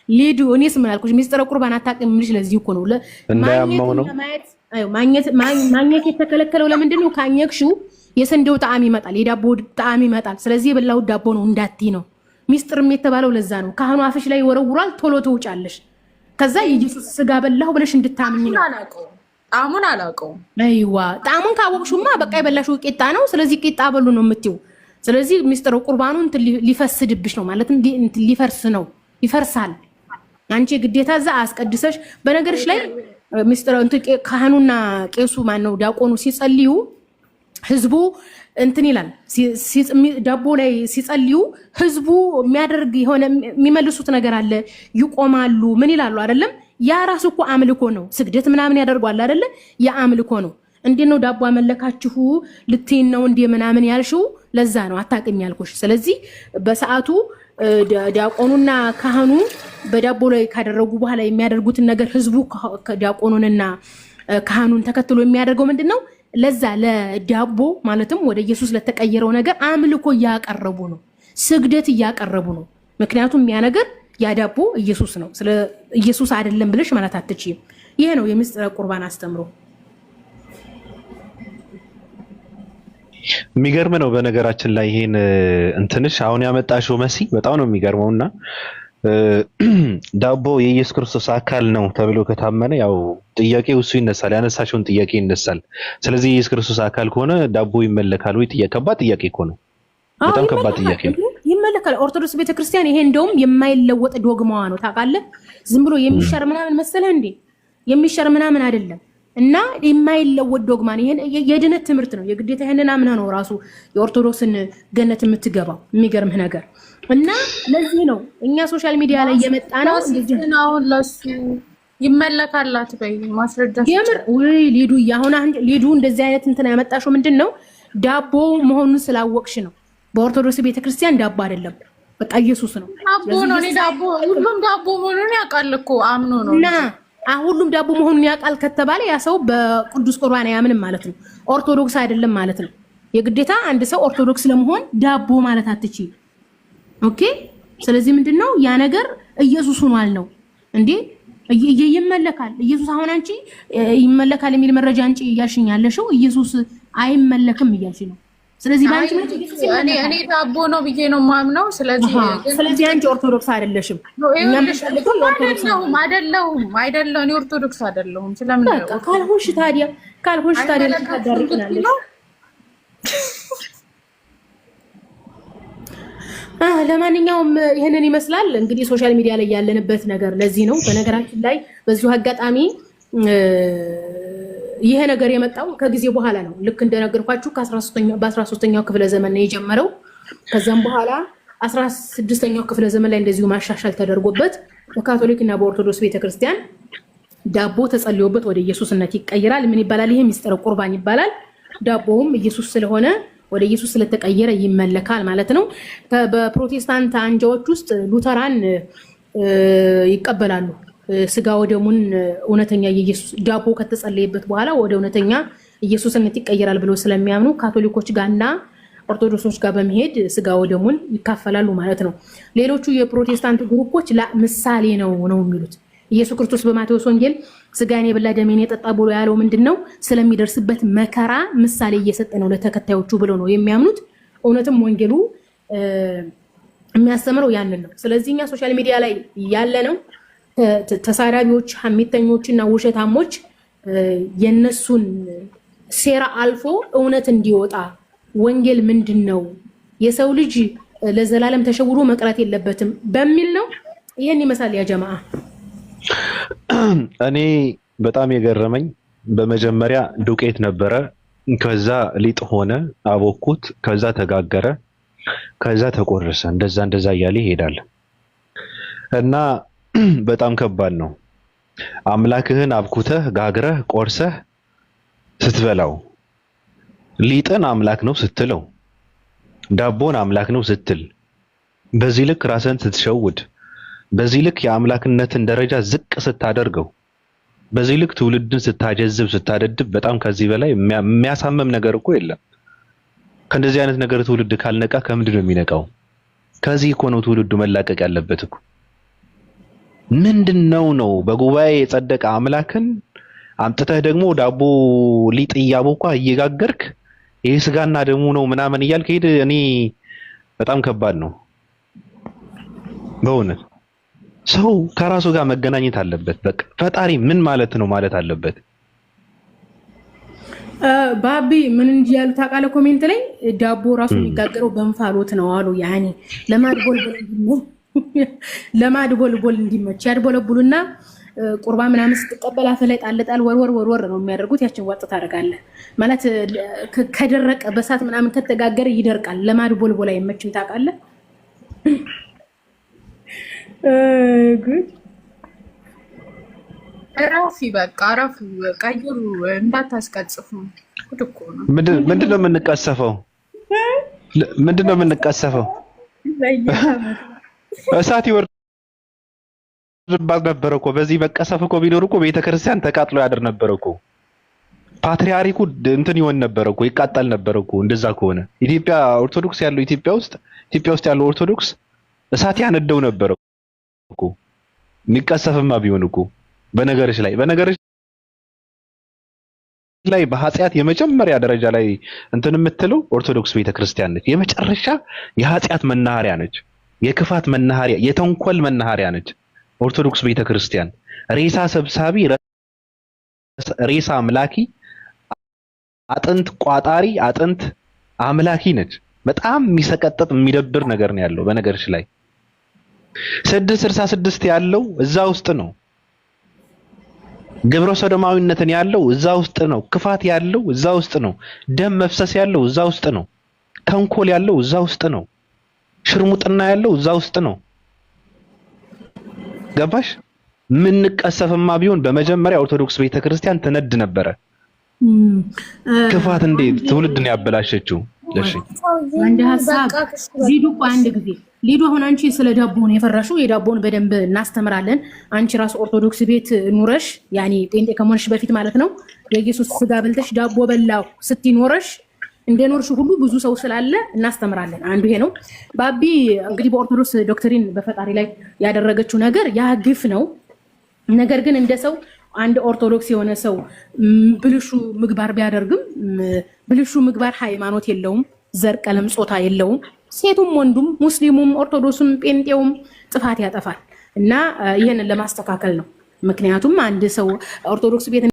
ሊዱ። እኔስ ምን አልኩሽ? ሚስጥረ ቁርባን አታውቅም የምልሽ ለዚህ እኮ ነው። ማኘክ የተከለከለው ለምንድን ነው? ካኘክሽው የስንዴው ጣዕም ይመጣል፣ የዳቦ ጣዕም ይመጣል። ስለዚህ የበላው ዳቦ ነው እንዳትዪ ነው። ሚስጥርም የተባለው ለዛ ነው። ካህኑ አፍሽ ላይ ወረውሯል፣ ቶሎ ትውጫለሽ። ከዛ የኢየሱስ ስጋ በላሁ ብለሽ እንድታምኝ ነው። ጣዕሙን አላውቀውም። አይዋ ጣዕሙን ካወቅሽማ በቃ የበላሽው ቂጣ ነው። ስለዚህ ቂጣ በሉ ነው የምትይው። ስለዚህ ሚስጥረ ቁርባኑ ሊፈስድብሽ ነው ማለት ሊፈርስ ነው፣ ይፈርሳል። አንቺ ግዴታ እዛ አስቀድሰሽ። በነገርሽ ላይ ሚስጥረ ካህኑና ቄሱ ማነው ዲያቆኑ ሲጸልዩ ህዝቡ እንትን ይላል። ዳቦ ላይ ሲጸልዩ ህዝቡ የሚያደርግ የሆነ የሚመልሱት ነገር አለ። ይቆማሉ፣ ምን ይላሉ አይደለም? ያ ራሱ እኮ አምልኮ ነው። ስግደት ምናምን ያደርጓል አይደለ? ያ አምልኮ ነው። እንዴት ነው ዳቦ አመለካችሁ ልትይን ነው እንዴ ምናምን ያልሽው? ለዛ ነው አታውቅም ያልኩሽ። ስለዚህ በሰዓቱ ዲያቆኑና ካህኑ በዳቦ ላይ ካደረጉ በኋላ የሚያደርጉትን ነገር ህዝቡ ዲያቆኑንና ካህኑን ተከትሎ የሚያደርገው ምንድነው? ለዛ ለዳቦ ማለትም ወደ ኢየሱስ ለተቀየረው ነገር አምልኮ እያቀረቡ ነው፣ ስግደት እያቀረቡ ነው። ምክንያቱም ያ ነገር ያ ዳቦ ኢየሱስ ነው። ስለ ኢየሱስ አይደለም ብለሽ ማለት አትችይም። ይሄ ነው የሚስጥረ ቁርባን አስተምሮ። የሚገርም ነው። በነገራችን ላይ ይሄን እንትንሽ አሁን ያመጣሽው መሲ በጣም ነው የሚገርመውና ዳቦ የኢየሱስ ክርስቶስ አካል ነው ተብሎ ከታመነ ያው ጥያቄው እሱ ይነሳል፣ ያነሳሽውን ጥያቄ ይነሳል። ስለዚህ የኢየሱስ ክርስቶስ አካል ከሆነ ዳቦ ይመለካል ወይ? ከባድ ጥያቄ እኮ ነው። በጣም ከባድ ጥያቄ ነው። ይመለካል። ኦርቶዶክስ ቤተክርስቲያን ይሄ እንደውም የማይለወጥ ዶግማዋ ነው። ታውቃለህ? ዝም ብሎ የሚሻር ምናምን መሰለህ እንዴ? የሚሻር ምናምን አይደለም። እና የማይለወጥ ዶግማ ነው። ይሄን የድነት ትምህርት ነው። የግዴታ ይሄንን አምነህ ነው ራሱ የኦርቶዶክስን ገነት የምትገባው። የሚገርምህ ነገር እና ለዚህ ነው እኛ ሶሻል ሚዲያ ላይ እየመጣ ነው አሁን ለሱ ይመለካላት በይ ማስረጃ የምር ወይ ሊዱ እንደዚህ አይነት እንትን ያመጣሽው ምንድነው? ዳቦ መሆኑን ስላወቅሽ ነው። በኦርቶዶክስ ቤተክርስቲያን ዳቦ አይደለም፣ በቃ ኢየሱስ ነው። ዳቦ ነው። እኔ ዳቦ ሁሉም ዳቦ መሆኑን ያውቃል እኮ አምኖ ነው እና ሁሉም ዳቦ መሆኑን ያውቃል ከተባለ ያ ሰው በቅዱስ ቁርባን አያምንም ማለት ነው። ኦርቶዶክስ አይደለም ማለት ነው። የግዴታ አንድ ሰው ኦርቶዶክስ ለመሆን ዳቦ ማለት አትችይ። ኦኬ። ስለዚህ ምንድነው ያ ነገር ኢየሱስ ሆኗል ነው እንዴ? ይመለካል ኢየሱስ። አሁን አንቺ ይመለካል የሚል መረጃ አንቺ እያልሽኝ ያለሽው ኢየሱስ አይመለክም እያልሽ ነው። ስለዚህ ባንቺ እኔ ዳቦ ነው ብዬ ነው ማምነው። ስለዚህ አንቺ ኦርቶዶክስ አይደለሽም። እኛ ምንፈልገው ኦርቶዶክስ አይደለም። እኔ ኦርቶዶክስ አይደለሁም። ስለምን ካልሆንሽ ታዲያ ልታዳርቂናለሽ? ለማንኛውም ይሄንን ይመስላል እንግዲህ ሶሻል ሚዲያ ላይ ያለንበት ነገር ለዚህ ነው። በነገራችን ላይ በዚሁ አጋጣሚ ይሄ ነገር የመጣው ከጊዜ በኋላ ነው። ልክ እንደነገርኳችሁ በ13ኛው ክፍለ ዘመን ነው የጀመረው። ከዛም በኋላ 16ኛው ክፍለ ዘመን ላይ እንደዚሁ ማሻሻል ተደርጎበት በካቶሊክ እና በኦርቶዶክስ ቤተክርስቲያን ዳቦ ተጸልዮበት ወደ ኢየሱስነት ይቀየራል። ምን ይባላል? ይሄ ሚስጥረ ቁርባን ይባላል። ዳቦውም ኢየሱስ ስለሆነ ወደ ኢየሱስ ስለተቀየረ ይመለካል ማለት ነው። በፕሮቴስታንት አንጃዎች ውስጥ ሉተራን ይቀበላሉ ስጋ ወደሙን እውነተኛ የኢየሱስ ዳቦ ከተጸለየበት በኋላ ወደ እውነተኛ ኢየሱስነት ይቀየራል ብለው ስለሚያምኑ ካቶሊኮች ጋርና ኦርቶዶክሶች ጋር በመሄድ ስጋ ወደሙን ይካፈላሉ ማለት ነው። ሌሎቹ የፕሮቴስታንት ግሩፖች ምሳሌ ነው የሚሉት። ኢየሱስ ክርስቶስ በማቴዎስ ወንጌል ስጋዬን የበላ ደሜን የጠጣ ብሎ ያለው ምንድነው? ስለሚደርስበት መከራ ምሳሌ እየሰጠ ነው ለተከታዮቹ ብለው ነው የሚያምኑት። እውነትም ወንጌሉ የሚያስተምረው ያንን ነው። ስለዚህ እኛ ሶሻል ሚዲያ ላይ ያለ ነው ተሳዳቢዎች፣ ሐሜተኞች እና ውሸታሞች የነሱን ሴራ አልፎ እውነት እንዲወጣ ወንጌል ምንድነው የሰው ልጅ ለዘላለም ተሸውሮ መቅረት የለበትም በሚል ነው። ይሄን ይመስላል ያ ጀማዓ። እኔ በጣም የገረመኝ በመጀመሪያ ዱቄት ነበረ፣ ከዛ ሊጥ ሆነ፣ አቦኩት፣ ከዛ ተጋገረ፣ ከዛ ተቆረሰ። እንደዛ እያለ ይሄዳል እና በጣም ከባድ ነው። አምላክህን አብኩተህ ጋግረህ ቆርሰህ ስትበላው ሊጥን አምላክ ነው ስትለው፣ ዳቦን አምላክ ነው ስትል፣ በዚህ ልክ ራስን ስትሸውድ፣ በዚህ ልክ የአምላክነትን ደረጃ ዝቅ ስታደርገው፣ በዚህ ልክ ትውልድን ስታጀዝብ ስታደድብ፣ በጣም ከዚህ በላይ የሚያሳመም ነገር እኮ የለም። ከእንደዚህ አይነት ነገር ትውልድ ካልነቃ ከምንድን ነው የሚነቃው? ከዚህ እኮ ነው ትውልዱ መላቀቅ ያለበት እኮ። ምንድነው ነው በጉባኤ የጸደቀ አምላክን አምጥተህ ደግሞ ዳቦ ሊጥ እያቦካ እየጋገርክ ይሄ ስጋና ደሙ ነው ምናምን እያልክ ሄድ። እኔ በጣም ከባድ ነው በእውነት። ሰው ከራሱ ጋር መገናኘት አለበት። በቃ ፈጣሪ ምን ማለት ነው ማለት አለበት። ባቢ ምን እንጂ ያሉ ታውቃለህ? ኮሜንት ላይ ዳቦ ራሱ የሚጋገረው በእንፋሎት ነው አሉ። ያኔ ለማድቦልቦል እንዲመች ያድቦለቡሉና ቁርባን ምናምን ስትቀበል አፍ ላይ ጣልጣል ወርወር ነው የሚያደርጉት። ያችን ዋጥ ታደርጋለህ ማለት ከደረቀ በሳት ምናምን ከተጋገረ ይደርቃል። ለማድቦልቦል አይመችም ታውቃለህ? ጉድ እረፊ፣ በቃ እረፉ። ቀይሩ፣ እንዳታስቀጽፉ። ጉድ እኮ ነው። ምንድነው የምንቀሰፈው? ምንድነው የምንቀሰፈው? እሳት ይወርድባት ነበር እኮ። በዚህ መቀሰፍ እኮ ቢኖር እኮ ቤተክርስቲያን ተቃጥሎ ያድር ነበር እኮ። ፓትሪያርኩ እንትን ይሆን ነበር እኮ፣ ይቃጠል ነበር እኮ። እንደዛ ከሆነ ኢትዮጵያ ኦርቶዶክስ ያለው ኢትዮጵያ ውስጥ ያለው ኦርቶዶክስ እሳት ያነደው ነበር እኮ። የሚቀሰፍማ ቢሆን እኮ በነገርሽ ላይ በኃጢአት የመጀመሪያ ደረጃ ላይ እንትን የምትለው ኦርቶዶክስ ቤተክርስቲያን ነች። የመጨረሻ የኃጢአት መናኸሪያ ነች። የክፋት መናኸሪያ፣ የተንኮል መናኸሪያ ነች ኦርቶዶክስ ቤተክርስቲያን። ሬሳ ሰብሳቢ፣ ሬሳ አምላኪ፣ አጥንት ቋጣሪ፣ አጥንት አምላኪ ነች። በጣም የሚሰቀጥጥ የሚደብር ነገር ነው ያለው። በነገርሽ ላይ 666 ያለው እዛ ውስጥ ነው። ግብረ ሰዶማዊነትን ያለው እዛ ውስጥ ነው። ክፋት ያለው እዛ ውስጥ ነው። ደም መፍሰስ ያለው እዛ ውስጥ ነው። ተንኮል ያለው እዛ ውስጥ ነው። ሽርሙጥና ያለው እዛ ውስጥ ነው። ገባሽ? ምን ቀሰፈማ ቢሆን በመጀመሪያ ኦርቶዶክስ ቤተክርስቲያን ትነድ ነበረ። ክፋት እንዴት ትውልድን ያበላሸችው? እሺ አንድ ሐሳብ ሊዱ አንድ ጊዜ ሊዱ አሁን አንቺ ስለ ዳቦ ነው የፈራሽው። የዳቦን በደንብ እናስተምራለን። አንቺ ራስ ኦርቶዶክስ ቤት ኑረሽ ያኒ ጴንጤ ከመሆንሽ በፊት ማለት ነው የኢየሱስ ስጋ በልተሽ ዳቦ በላው ስትኖርሽ እንደኖርሽ ሁሉ ብዙ ሰው ስላለ እናስተምራለን። አንዱ ይሄ ነው። ባቢ እንግዲህ በኦርቶዶክስ ዶክትሪን በፈጣሪ ላይ ያደረገችው ነገር ያ ግፍ ነው። ነገር ግን እንደ ሰው አንድ ኦርቶዶክስ የሆነ ሰው ብልሹ ምግባር ቢያደርግም ብልሹ ምግባር ሃይማኖት የለውም፣ ዘር፣ ቀለም፣ ጾታ የለውም። ሴቱም ወንዱም ሙስሊሙም ኦርቶዶክሱም ጴንጤውም ጥፋት ያጠፋል እና ይሄንን ለማስተካከል ነው። ምክንያቱም አንድ ሰው ኦርቶዶክስ ቤት